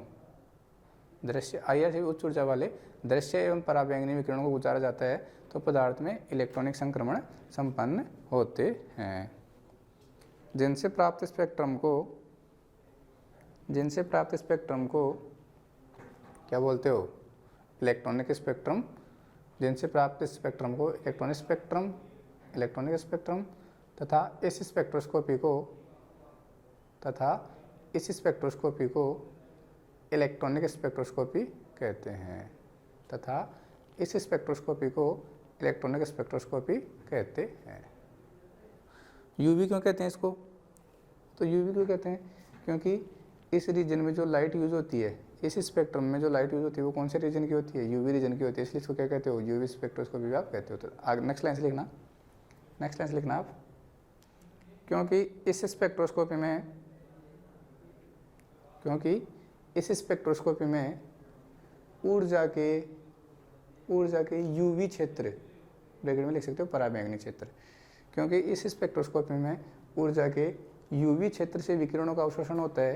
दृश्य एवं पराबैंगनी विकिरणों को गुजारा जाता है, तो पदार्थ में इलेक्ट्रॉनिक संक्रमण संपन्न होते हैं। जिनसे प्राप्त स्पेक्ट्रम को क्या बोलते हो, इलेक्ट्रॉनिक स्पेक्ट्रम। जिनसे प्राप्त स्पेक्ट्रम को इलेक्ट्रॉनिक स्पेक्ट्रम तथा इस स्पेक्ट्रोस्कोपी को इलेक्ट्रॉनिक स्पेक्ट्रोस्कोपी कहते हैं। UV क्यों कहते हैं इसको, तो UV क्यों कहते हैं, क्योंकि इस रीजन में जो लाइट यूज होती है, इस स्पेक्ट्रम में जो लाइट यूज होती है वो कौन से रीजन की होती है, यूवी रीजन की होती है, इसलिए इसको क्या कहते हो, यूवी स्पेक्ट्रोस्कोपी भी आप कहते हो। तो आगे नेक्स्ट लाइन से लिखना, नेक्स्ट लाइन से लिखना आप, क्योंकि इस स्पेक्ट्रोस्कोपी में ऊर्जा के यूवी क्षेत्र, ब्रैकेट में लिख सकते हो पराबैंगनी क्षेत्र, क्योंकि इस स्पेक्ट्रोस्कोपी में ऊर्जा के यूवी क्षेत्र से विकिरणों का अवशोषण होता है,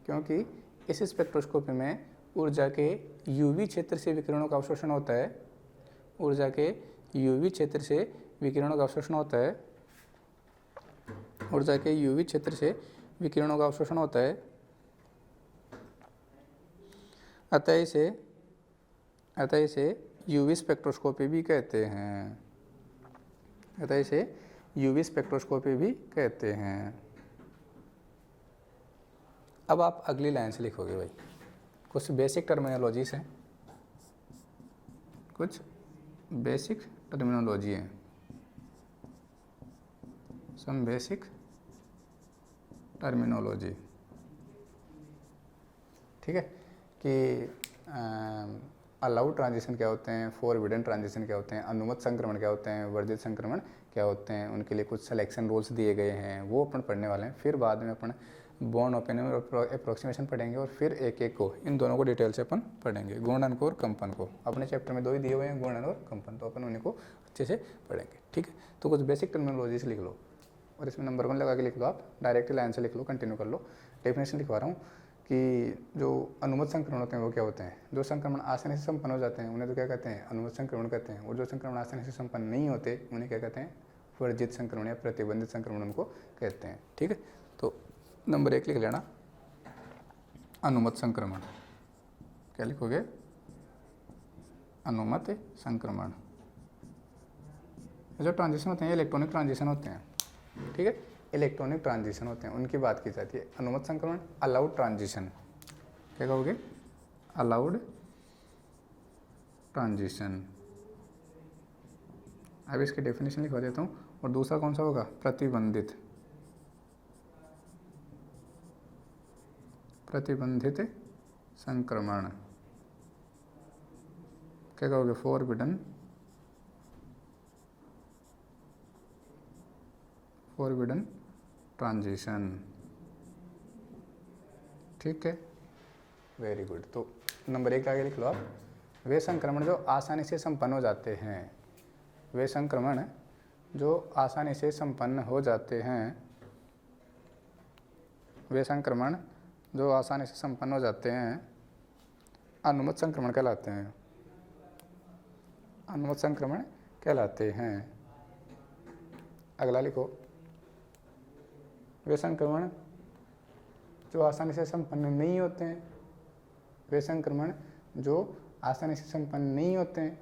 क्योंकि इस स्पेक्ट्रोस्कोपी में ऊर्जा के यूवी क्षेत्र से विकिरणों का अवशोषण होता है, ऊर्जा के यूवी क्षेत्र से विकिरणों का अवशोषण होता है, ऊर्जा के यूवी क्षेत्र से विकिरणों का अवशोषण होता है। अतः इसे यूवी स्पेक्ट्रोस्कोपी भी कहते हैं, अतः इसे यूवी स्पेक्ट्रोस्कोपी भी कहते हैं। अब आप अगली लाइन से लिखोगे भाई, कुछ बेसिक टर्मिनोलॉजीज हैं, कुछ बेसिक टर्मिनोलॉजी है, सम बेसिक टर्मिनोलॉजी, ठीक है, कि अलाउड ट्रांजिशन क्या होते हैं, फॉरबिडन ट्रांजिशन क्या होते हैं, अनुमत संक्रमण क्या होते हैं, वर्जित संक्रमण क्या होते हैं, उनके लिए कुछ सिलेक्शन रूल्स दिए गए हैं, वो अपन पढ़ने वाले हैं। फिर बाद में अपन बॉर्न ओपिनियन और अप्रोक्सीमेशन पढ़ेंगे, और फिर एक एक को, इन दोनों को डिटेल से अपन पढ़ेंगे, गुणन को और कंपन को। अपने चैप्टर में 2 ही दिए हुए हैं, गुणन और कंपन, तो अपन उन्हीं को अच्छे से पढ़ेंगे, ठीक है। तो कुछ बेसिक टर्मिनोलॉजी से लिख लो, और इसमें नंबर 1 लगा के लिख लो, आप डायरेक्ट लाइन से लिख लो, कंटिन्यू कर लो। डेफिनेशन लिखवा रहा हूँ कि जो अनुमत संक्रमण होते हैं वो क्या होते हैं, जो संक्रमण आसानी से संपन्न हो जाते हैं उन्हें तो क्या कहते हैं, अनुमत संक्रमण कहते हैं, और जो संक्रमण आसानी से संपन्न नहीं होते उन्हें क्या कहते हैं, वर्जित संक्रमण या प्रतिबंधित संक्रमण उनको कहते हैं, ठीक है। तो नंबर 1 लिख लेना, अनुमत संक्रमण, क्या लिखोगे, अनुमत संक्रमण। जो ट्रांजिशन होते हैं इलेक्ट्रॉनिक ट्रांजिशन होते हैं, ठीक है, इलेक्ट्रॉनिक ट्रांजिशन होते हैं, उनकी बात की जाती है। अनुमत संक्रमण, अलाउड ट्रांजिशन, क्या कहोगे, अलाउड ट्रांजिशन। अब इसकी डेफिनेशन लिखवा देता हूँ। और दूसरा कौन सा होगा, प्रतिबंधित, प्रतिबंधित संक्रमण, क्या कहोगे, फॉरबिडन, फॉरबिडन ट्रांजिशन, ठीक है, वेरी गुड। तो नंबर 1 आगे लिख लो आप, वे संक्रमण जो आसानी से संपन्न हो जाते हैं, वे संक्रमण जो आसानी से संपन्न हो जाते हैं, वे संक्रमण जो आसानी से संपन्न हो जाते हैं अनुमत संक्रमण कहलाते हैं, अनुमत संक्रमण कहलाते हैं। अगला लिखो, वे संक्रमण जो आसानी से संपन्न नहीं होते हैं, वे संक्रमण जो आसानी से संपन्न नहीं होते हैं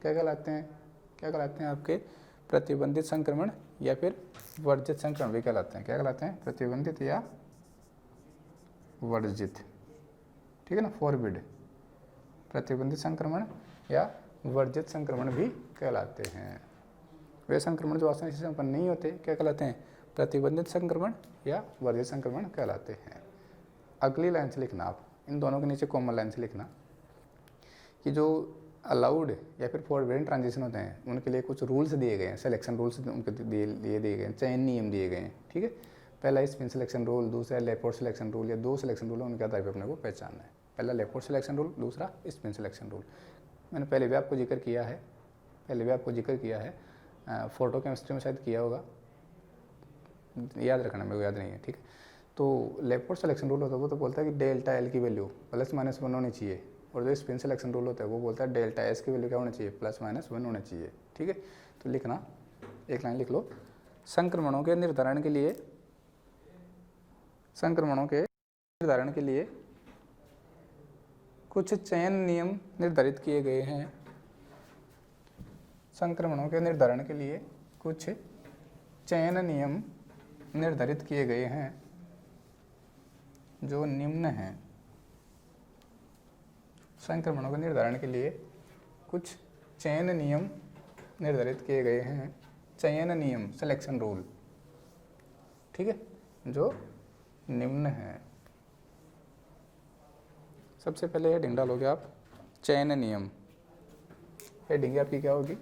क्या कहलाते हैं, क्या कहलाते हैं आपके, प्रतिबंधित संक्रमण या फिर वर्जित संक्रमण भी कहलाते हैं। क्या कहलाते हैं, प्रतिबंधित या वर्जित, ठीक है ना, फॉरबिड, प्रतिबंधित संक्रमण या वर्जित संक्रमण भी कहलाते हैं। वे संक्रमण जो आसानी से संपन्न नहीं होते क्या कहलाते हैं, प्रतिबंधित संक्रमण या वर्जित संक्रमण कहलाते हैं। अगली लाइन से लिखना आप, इन दोनों के नीचे कॉमन लाइन से लिखना कि जो अलाउड या फिर फॉरबिडन ट्रांजिशन होते हैं उनके लिए कुछ रूल्स दिए गए हैं, सिलेक्शन रूल्स उनके दिए गए हैं, चयन नियम दिए गए हैं, ठीक है। पहला स्पिन सिलेक्शन रूल, दूसरा लेपोर्ट सिलेक्शन रूल, या 2 सिलेक्शन रूल है, उनके आधार पर अपने को पहचानना है। पहला लेपोर्ट सिलेक्शन रूल, दूसरा स्पिन सिलेक्शन रूल। मैंने पहले भी आपको जिक्र किया है, फोटो केमिस्ट्री में शायद किया होगा, याद रखना, मेरे को याद नहीं है, ठीक है। तो लेपोर्ट सिलेक्शन रूल होता है वो तो बोलता है कि डेल्टा एल की वैल्यू +-1 होनी चाहिए, और जो स्पिन सिलेक्शन रूल होता है वो बोलता है डेल्टा एस की वैल्यू क्या होनी चाहिए, +-1 होना चाहिए, ठीक है। तो लिखना, एक लाइन लिख लो, संक्रमणों के निर्धारण के लिए कुछ चयन नियम निर्धारित किए गए हैं। संक्रमणों के निर्धारण के लिए कुछ चयन नियम निर्धारित किए गए हैं जो निम्न हैं। संक्रमणों के निर्धारण के लिए कुछ चयन नियम निर्धारित किए गए हैं, चयन नियम, सिलेक्शन रूल, ठीक है, जो निम्न हैं। सबसे पहले हेडिंग डालोगे आप चयन नियम। हेडिंग आपकी क्या होगी?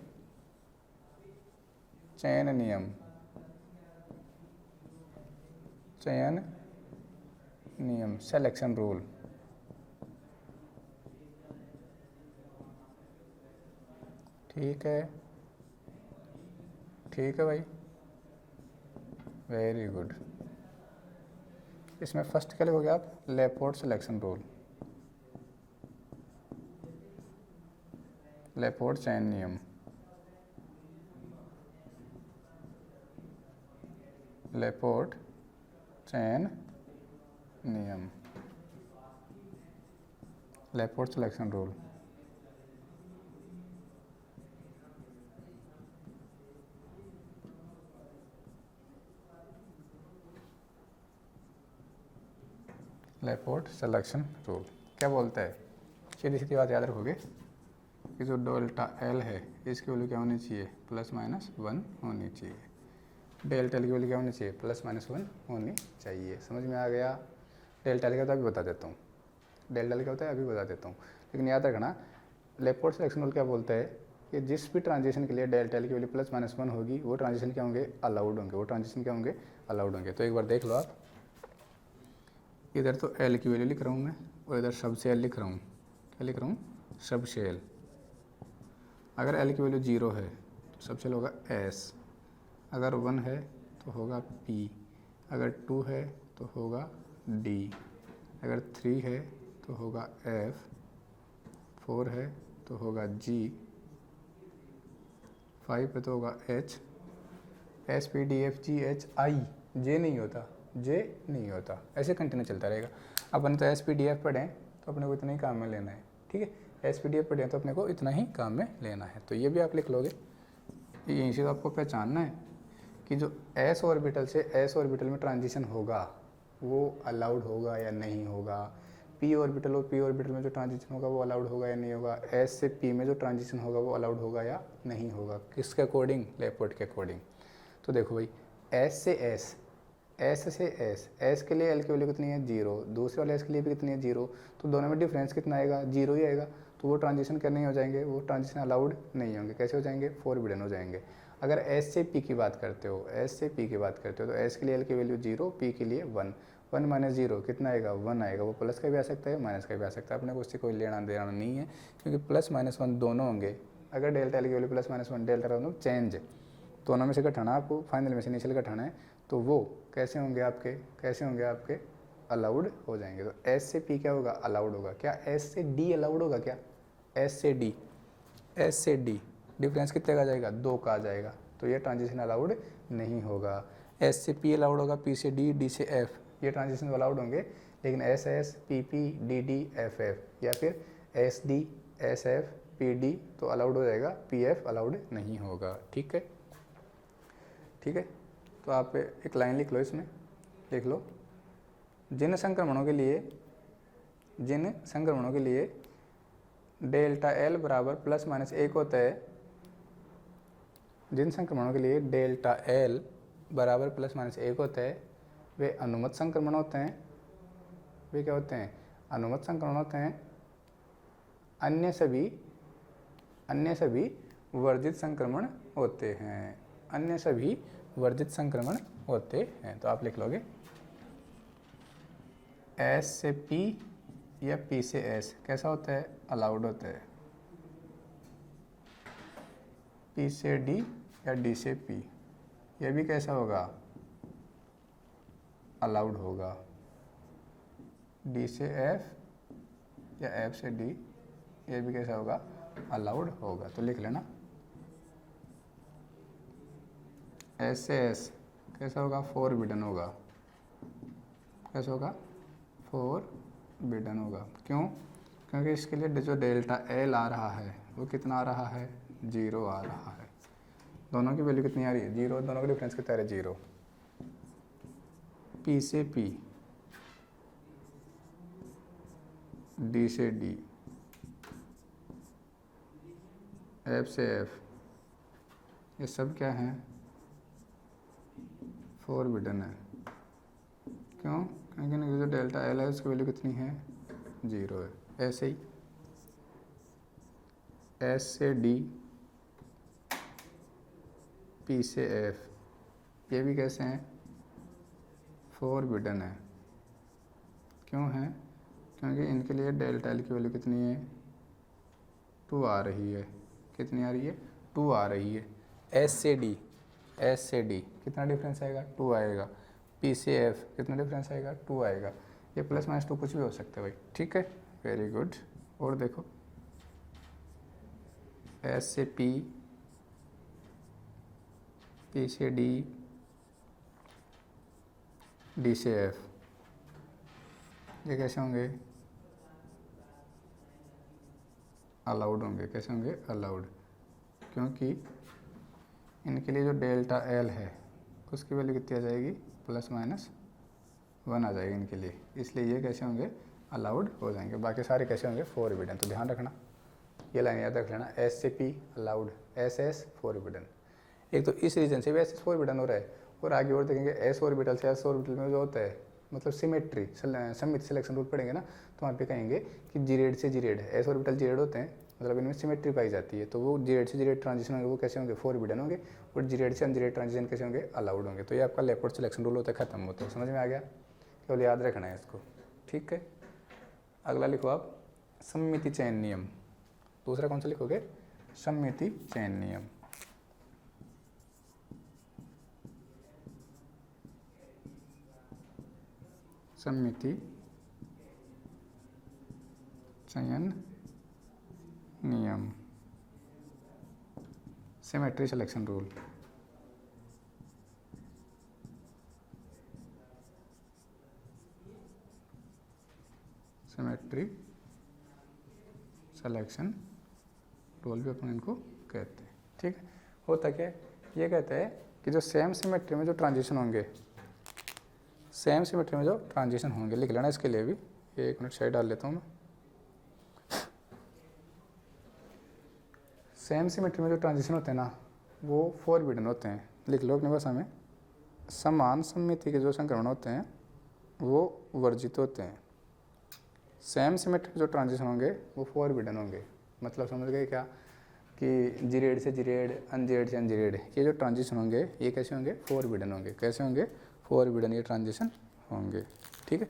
चयन नियम। चयन नियम, सिलेक्शन रूल। ठीक है, ठीक है भाई, वेरी गुड। इसमें फर्स्ट क्या लिखोगे आप? लेपोर्ट सिलेक्शन रूल, लेपोर्ट चयन नियम, लेपोर्ट चयन नियम, लेपोर्ट सिलेक्शन रूल। लेपोर्ट सिलेक्शन रूल क्या बोलता है? सीधी सीधी बात याद रखोगे कि जो डेल्टा एल है इसकी वैल्यू क्या होनी चाहिए? +-1 होनी चाहिए। डेल्टा एल की वैल्यू क्या होनी चाहिए? +-1 होनी चाहिए। समझ में आ गया? डेल्टा एल क्या होता है अभी बता देता हूँ। डेल्टा एल क्या होता है अभी बता देता हूँ, लेकिन याद रखना लेपोर्ट सिलेक्शन रूल क्या बोलता है कि जिस भी ट्रांजिशन के लिए डेल्टा एल की वैल्यू +-1 होगी वो ट्रांजिशन क्या होंगे? अलाउड होंगे। वो ट्रांजिशन क्या होंगे? अलाउड होंगे। तो एक बार देख लो आप, इधर तो एल की वैल्यू लिख रहा हूँ मैं और इधर सब से एल लिख रहा हूँ। क्या लिख रहा हूँ? सब से एल। अगर एल की वैल्यू 0 है तो सब से एल होगा एस, अगर 1 है तो होगा पी, अगर 2 है तो होगा डी, अगर 3 है तो होगा एफ, 4 है तो होगा जी, 5 है तो होगा H, S P D F G H I. J नहीं होता, जे नहीं होता, ऐसे कंटिन्यू चलता रहेगा। अपन तो एस पी डी एफ पढ़ें तो अपने को इतना ही काम में लेना है, ठीक है। एस पी डी एफ पढ़ें तो अपने को इतना ही काम में लेना है। तो ये भी आप लिख लोगे, यहीं से तो आपको पहचानना है कि जो एस ऑर्बिटल से एस ऑर्बिटल में ट्रांजिशन होगा वो अलाउड होगा या नहीं होगा। पी ऑर्बिटल और पी ऑर्बिटल में जो ट्रांजिशन होगा वो अलाउड होगा या नहीं होगा। एस से पी में जो ट्रांजिशन होगा वो अलाउड होगा या नहीं होगा। किसके अकॉर्डिंग? लेपोर्ट के अकॉर्डिंग। तो देखो भाई, एस से एस, एस से एस, एस के लिए एल की वैल्यू कितनी है? 0, दूसरे वाले एस के लिए भी कितनी है? 0। तो दोनों में डिफरेंस कितना आएगा? 0 ही आएगा। तो वो ट्रांजिशन क्या नहीं हो जाएंगे? वो ट्रांजिशन अलाउड नहीं होंगे। कैसे हो जाएंगे? फॉरबिडन हो जाएंगे। अगर एस से पी की बात करते हो, एस से पी की बात करते हो तो एस के लिए एल की वैल्यू 0, पी के लिए 1। 1 - 0 कितना आएगा? 1 आएगा। वो प्लस का भी आ सकता है, माइनस का भी आ सकता है। अपने को उससे कोई लेना देना नहीं है, क्योंकि +-1 दोनों होंगे। अगर डेल्टा एल की वैल्यू +-1, डेल्टा का मतलब चेंज, दोनों में से घटाना आपको, फाइनल में से इनिशियल घटाना है, तो वो कैसे होंगे आपके? कैसे होंगे आपके? अलाउड हो जाएंगे। तो एस से पी क्या होगा? अलाउड होगा। क्या एस से डी अलाउड होगा? क्या एस से डी? एस से डी डिफरेंस कितने का आ जाएगा? 2 का आ जाएगा। तो ये ट्रांजिशन अलाउड नहीं होगा। एस से पी अलाउड होगा, पी से डी, डी से एफ, ये ट्रांजिशन अलाउड होंगे। लेकिन S S, P P, D D, F F, या फिर S D, S F, P D तो अलाउड हो जाएगा, पी एफ अलाउड नहीं होगा। ठीक है, ठीक है। तो आप एक लाइन लिख लो, इसमें लिख लो, जिन संक्रमणों के लिए डेल्टा एल बराबर +-1 होता है, जिन संक्रमणों के लिए डेल्टा एल बराबर +-1 होता है वे अनुमत संक्रमण होते हैं। वे क्या होते हैं? अनुमत संक्रमण होते हैं। अन्य सभी वर्जित संक्रमण होते हैं। अन्य सभी वर्जित संक्रमण होते हैं। तो आप लिख लोगे एस से पी या पी से एस कैसा होता है? अलाउड होता है। पी से डी या डी से पी ये भी कैसा होगा? अलाउड होगा। डी से एफ या एफ से डी ये भी कैसा होगा? अलाउड होगा। तो लिख लेना, एस से एस कैसा होगा? फॉरबिडन होगा। कैसा होगा? फॉरबिडन होगा। क्यों? क्योंकि इसके लिए जो डेल्टा एल आ रहा है वो कितना आ रहा है? 0 आ रहा है। दोनों की वैल्यू कितनी आ रही है? 0। दोनों का डिफरेंस कितना है? 0। पी से पी, डी से डी, एफ से एफ, ये सब क्या है? फॉरबिडन है। क्यों? क्योंकि जो डेल्टा एल है उसकी वैल्यू कितनी है? 0 है। ऐसे ही एस से डी, पी से एफ, ये भी कैसे हैं, फॉरबिडन है। क्यों है, क्योंकि इनके लिए डेल्टा एल की वैल्यू कितनी है, 2 आ रही है। कितनी आ रही है, 2 आ रही है। एस से डी, एस से डी कितना डिफरेंस आएगा, 2 आएगा। पी से एफ कितना डिफरेंस आएगा, 2 आएगा। ये प्लस माइनस 2 कुछ भी हो सकता है भाई, ठीक है, वेरी गुड। और देखो एस से पी, पी से डी, डी से एफ, ये कैसे होंगे, अलाउड होंगे। कैसे होंगे, अलाउड, क्योंकि इनके लिए जो डेल्टा एल है उसकी वैल्यू कितनी आ जाएगी, प्लस माइनस 1 आ जाएगी इनके लिए, इसलिए ये कैसे होंगे, अलाउड हो जाएंगे। बाकी सारे कैसे होंगे, फॉरबिडन। तो ध्यान रखना, ये लाइन याद रख लेना, एस से P allowed, S S forbidden. एक तो इस रीजन से भी एस एस फॉरबिडन हो रहा है, और आगे और देखेंगे एस ऑर्बिटल से एस ऑर्बिटल में जो होता है मतलब सिमेट्री, समित सिलेक्शन रूल पढ़ेंगे ना, तो वहाँ पे कहेंगे कि जीरेड से जीरेड, एस ऑर्बिटल जीरेड होते हैं, मतलब इनमें सिमेट्री पाई जाती है, तो वो जीरेड से जीरेड ट्रांजिशन होंगे, वो कैसे होंगे, फॉरबिडन होंगे। और जीरेड से अनजीरेड ट्रांजिशन कैसे होंगे, अलाउड होंगे। तो ये आपका लेपर्ड सिलेक्शन रूल होता है, खत्म होता है। समझ में आ गया, केवल याद रखना है इसको, ठीक है। अगला लिखो आप, सम्मिति चयन नियम। दूसरा कौन सा लिखोगे, सम्मिति चयन नियम। सम्मिति चयन नियम, symmetry selection rule. Symmetry selection rule भी अपन इनको कहते हैं, ठीक है। होता क्या है, ये कहते हैं कि जो सेम सिमेट्री में जो ट्रांजिशन होंगे, सेम सिमेट्री में जो ट्रांजिशन होंगे, लिख लेना इसके लिए भी, 1 मिनट साइड डाल लेता हूँ मैं। सेम सिमेट्री में जो ट्रांजिशन होते हैं ना, वो फॉरबिडन होते हैं। लिख लो अपनी भाषा में, समान सममिति के जो संक्रमण होते हैं वो वर्जित होते हैं। सेम सिमेट्री में जो ट्रांजिशन होंगे वो फॉरबिडन होंगे। मतलब समझ गए क्या, कि जीरेड से जीरेड, अनजीरेड से अनजीरेड, ये जो ट्रांजिशन होंगे ये कैसे होंगे, फॉरबिडन होंगे। कैसे होंगे, फॉरबिडन ये ट्रांजिशन होंगे, ठीक है।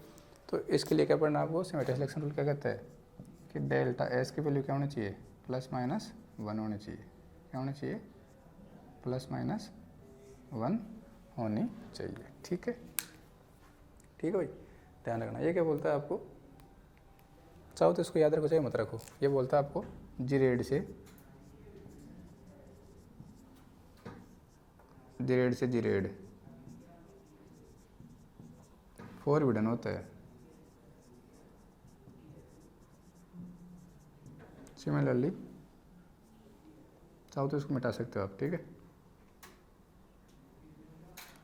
तो इसके लिए क्या पढ़ना आपको, सिमेट्री सिलेक्शन रूल क्या कहता है कि डेल्टा एस की वैल्यू क्या होनी चाहिए, प्लस माइनस 1 होनी चाहिए। क्या होनी चाहिए, प्लस माइनस 1 होनी चाहिए, ठीक है। ठीक है भाई, ध्यान रखना। ये क्या बोलता है आपको, चाहो तो इसको याद रखो चाहे मत रखो, ये बोलता है आपको जीरेड से जीरेड फॉरबिडन होता है। सिमिलरली चाहो तो इसको मिटा सकते हो आप, ठीक है।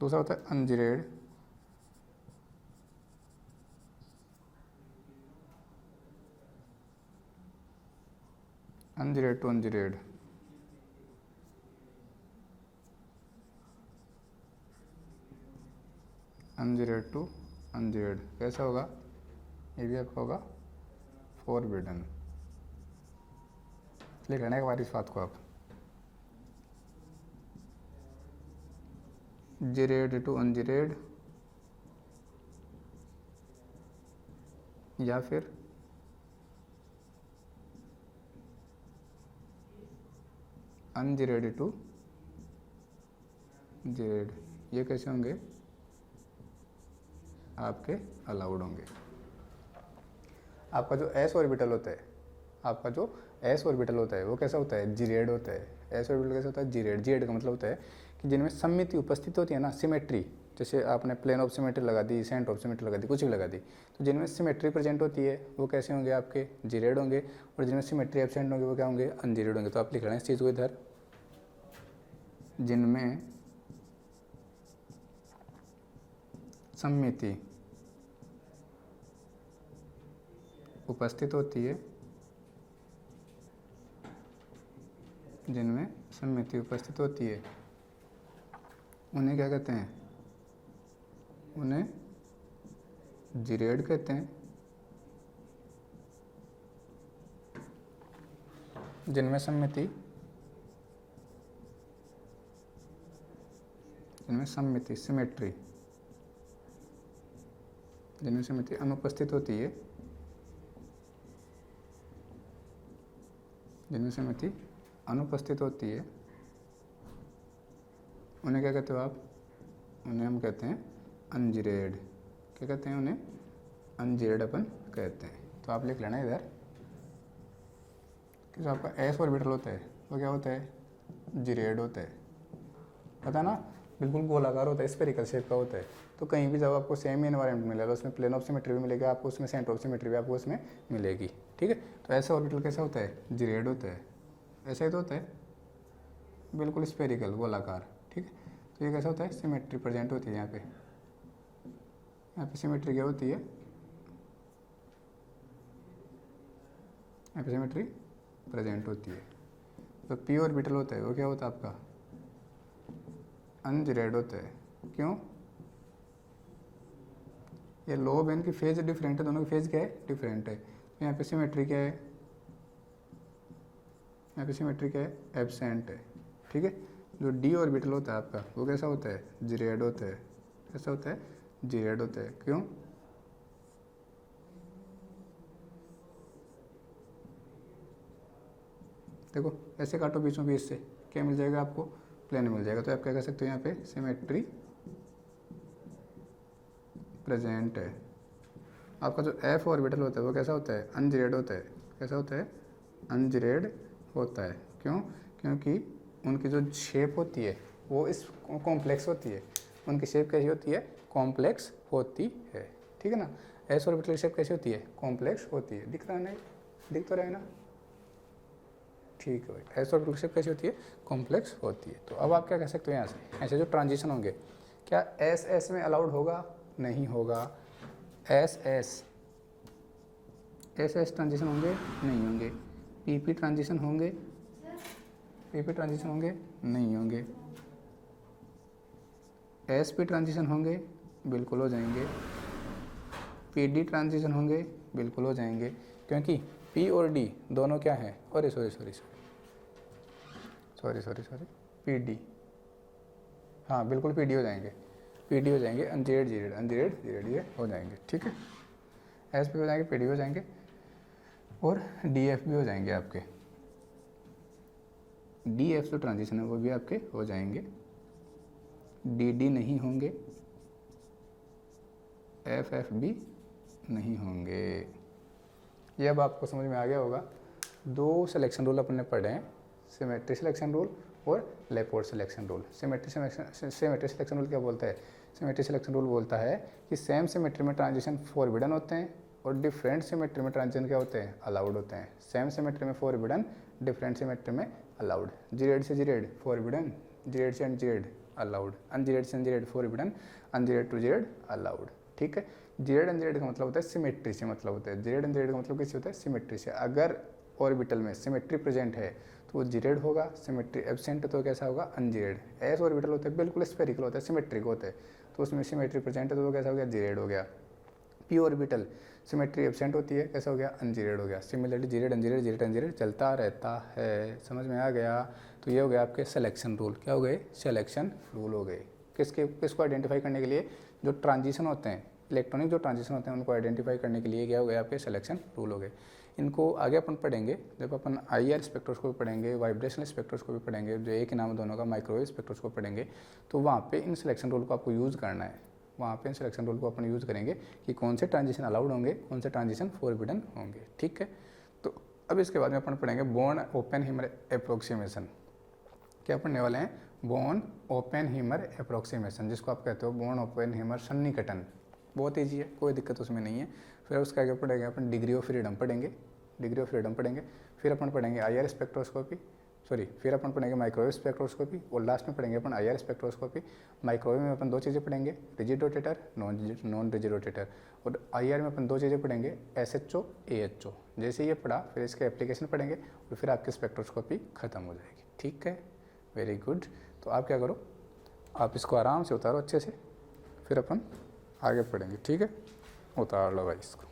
दूसरा होता है अनजीरेड, अनजीरेड टू अनजीरेड, अनजीरेड टू अनजीरेड कैसा होगा, ये भी आपका होगा फॉरबिडन। लिख लेना एक बार इस बात को आप, जीरेड टू अनजीरेड या फिर अनजीरेड टू जीरेड, ये कैसे होंगे, आपके अलाउड होंगे। आपका जो एस ऑर्बिटल होता है, आपका जो एस ऑर्बिटल होता है वो कैसा होता है, जीरेड होता है। एस ऑर्बिटल कैसा होता है, जीरेड। जीरेड का मतलब होता है कि जिनमें सममिति उपस्थित होती है ना, सिमेट्री, जैसे आपने प्लेन ऑफ सिमेट्री लगा दी, सेंटर ऑफ सिमेट्री लगा दी, कुछ भी लगा दी, तो जिनमें सिमेट्री प्रेजेंट होती है वो कैसे होंगे, आपके जीरेड होंगे। और जिनमें सिमेट्री एब्सेंट होंगे वो क्या होंगे, अनजीरेड होंगे। तो आप लिख रहे हैं इस चीज़ को इधर, जिनमें सममिति उपस्थित होती है, जिनमें सममिति उपस्थित होती है उन्हें क्या कहते हैं, उन्हें जीरेड कहते हैं। जिनमें सममिति सिमेट्री, जिनमें सममिति अनुपस्थित होती है, जिनमें सममिति अनुपस्थित होती है, उन्हें क्या कहते हो आप? उन्हें हम कहते हैं अनजिरेड। क्या कहते हैं उन्हें? अनजिरेड अपन कहते हैं। तो आप लिख लेना इधर कि जो आपका एस ऑर्बिटल होता है वो क्या होता है? जिरेड होता है। पता ना, बिल्कुल गोलाकार होता है, स्फेरिकल शेप का होता है। तो कहीं भी जब आपको सेम एनवायरनमेंट मिलेगा उसमें प्लेन ऑफ सिमेट्री भी मिलेगा आपको, उसमें सेंटर ऑफ सिमेट्री भी आपको उसमें मिलेगी। ठीक है, तो ऐसा ऑर्बिटल कैसा होता है? जिरेड होता है। ऐसा ही तो होता है, बिल्कुल स्फेरिकल गोलाकार। ठीक है, तो ये कैसा होता है? सिमेट्री प्रेजेंट होती है यहाँ पे सिमेट्री क्या होती है? यहाँ पे सिमेट्री प्रेजेंट होती है। तो पी ऑर्बिटल होता है वो क्या होता है आपका? अनजिरेड होता है। क्यों? ये लोब है, इनकी फेज डिफरेंट है, दोनों की फेज क्या है? डिफरेंट है। तो यहाँ पे सिमेट्री क्या है? यहाँ पे सिमेट्री क्या है? एब्सेंट है। ठीक है, जो डी ऑर्बिटल होता है आपका वो कैसा होता है? जिरेड होता है। कैसा होता है? जिरेड होता है। क्यों? देखो ऐसे काटो बीचों बीच से, क्या मिल जाएगा आपको? प्लेन मिल जाएगा। तो आप क्या कह सकते हो यहाँ पे? सिमेट्री प्रेजेंट है। आपका जो एफ ऑर्बिटल होता है वो कैसा होता है? अनजिरेड होता है। कैसा होता है? अनजिरेड होता है। क्यों? क्योंकि उनकी जो शेप होती है वो इस कॉम्प्लेक्स होती है। उनकी शेप कैसी होती है? कॉम्प्लेक्स होती है। ठीक है ना, एस ऑर्बिटल की शेप कैसी होती है? कॉम्प्लेक्स होती है। दिख रहा है ना? दिख तो रहा है ना? ठीक है भाई, एस ऑर्बिटल की शेप कैसी होती है? कॉम्प्लेक्स होती है। तो अब आप क्या कह सकते हो यहाँ से? ऐसे जो ट्रांजिशन होंगे, क्या एस एस में अलाउड होगा? नहीं होगा। एस एस ट्रांजिशन होंगे? नहीं होंगे। पीपी ट्रांजिशन होंगे? पीपी ट्रांजिशन होंगे? नहीं होंगे। एसपी ट्रांजिशन होंगे? बिल्कुल हो जाएंगे। पीडी ट्रांजिशन होंगे? बिल्कुल हो जाएंगे। क्योंकि पी और डी दोनों क्या हैं? सॉरी पीडी, हाँ बिल्कुल पीडी हो जाएंगे। पीडी हो जाएंगे, अनजिरेड जिरेड ये हो जाएंगे। ठीक है, एस पी हो जाएंगे, पीडी हो जाएंगे और डीएफ भी हो जाएंगे आपके। डीएफ जो ट्रांजिशन है वो भी आपके हो जाएंगे। डीडी नहीं होंगे, एफ भी नहीं होंगे। ये अब आपको समझ में आ गया होगा। दो सिलेक्शन रूल अपन ने पढ़े हैं, सिमेट्री सिलेक्शन रूल और Laporte selection rule. Symmetry selection rule क्या बोलता है? सिमेट्री सिलेक्शन रूल बोलता है कि सेम सिमेट्री में ट्रांजिशन फॉरबिडन होते हैं और डिफरेंट सिमेट्री में ट्रांजिशन क्या होते हैं? अलाउड होते हैं। सेम सिमेट्री में फॉरबिडन, डिफरेंट सिमेट्री में अलाउड। जिरेड से जिरेड फॉरबिडन, जिरेड से अनजिरेड अलाउड, अनजिरेड से अनजिरेड फॉरबिडन, अनजिरेड टू जिरेड अलाउड। ठीक है, जिरेड अनजिरेड का मतलब होता है सिमेट्री से मतलब होता है। जिरेड अनजिरेड का मतलब किससे होता है? सिमेट्री से। अगर ऑर्बिटल में सिमेट्री प्रेजेंट है तो वो जिरेड होगा, सिमेट्री एब्सेंट तो कैसा होगा? अनजिरेड। एस ऑर्बिटल होता है बिल्कुल स्फेरिकल होता है, सिमेट्रिक होता है, तो उसमें सिमेट्री प्रेजेंट है तो वो कैसा हो गया? जिरेड हो गया। पी ऑर्बिटल सिमेट्री एब्सेंट होती है, कैसा हो गया? अनजिरेड हो गया। सिमिलरली जिरेड अनजिरेड चलता रहता है। समझ में आ गया? तो ये हो गया आपके सिलेक्शन रूल। क्या हो गए? सिलेक्शन रूल हो गए। किसको आइडेंटिफाई करने के लिए? जो ट्रांजिशन होते हैं, इलेक्ट्रॉनिक जो ट्रांजिशन होते हैं उनको आइडेंटिफाई करने के लिए क्या हो गया? आपके सिलेक्शन रूल हो गए। इनको आगे अपन पढ़ेंगे जब अपन IR स्पेक्ट्रोस्कोपी पढ़ेंगे, वाइब्रेशनल स्पेक्ट्रोस्कोपी पढ़ेंगे, जो एक ही नाम दोनों का, माइक्रोवेव स्पेक्ट्रोस्कोपी पढ़ेंगे, तो वहाँ पे इन सिलेक्शन रूल को आपको यूज़ करना है। वहाँ पे इन सिलेक्शन रूल को अपन यूज़ करेंगे कि कौन से ट्रांजिशन अलाउड होंगे, कौन से ट्रांजिशन फॉरबिडन होंगे। ठीक है, तो अब इसके बाद में अपन पढ़ेंगे बॉर्न ओपेनहीमर एप्रोक्सीमेशन। क्या पढ़ने वाले हैं? बॉर्न ओपेनहीमर एप्रोक्सीमेशन, जिसको आप कहते हो बॉर्न ओपेनहीमर सन्निकटन। बहुत ईजी है, कोई दिक्कत उसमें नहीं है। फिर उसके आगे पढ़ेंगे अपन डिग्री ऑफ फ्रीडम पढ़ेंगे, फिर अपन पढ़ेंगे IR स्पेक्ट्रोस्कोपी, फिर अपन पढ़ेंगे माइक्रोवेव स्पेक्ट्रोस्कोपी और लास्ट में पढ़ेंगे अपन IR स्पेक्ट्रोस्कोपी। माइक्रोवेव में अपन दो चीज़ें पढ़ेंगे, rigid rotator, non rigid rotator, और IR में अपन दो चीज़ें पढ़ेंगे, SHO AHO। जैसे ये पढ़ा फिर इसके एप्लीकेशन पढ़ेंगे और फिर आपकी स्पेक्ट्रोस्कोपी खत्म हो जाएगी। ठीक है, वेरी गुड। तो आप क्या करो, आप इसको आराम से उतारो अच्छे से, फिर अपन आगे पढ़ेंगे। ठीक है, उतार लो भाई इसको।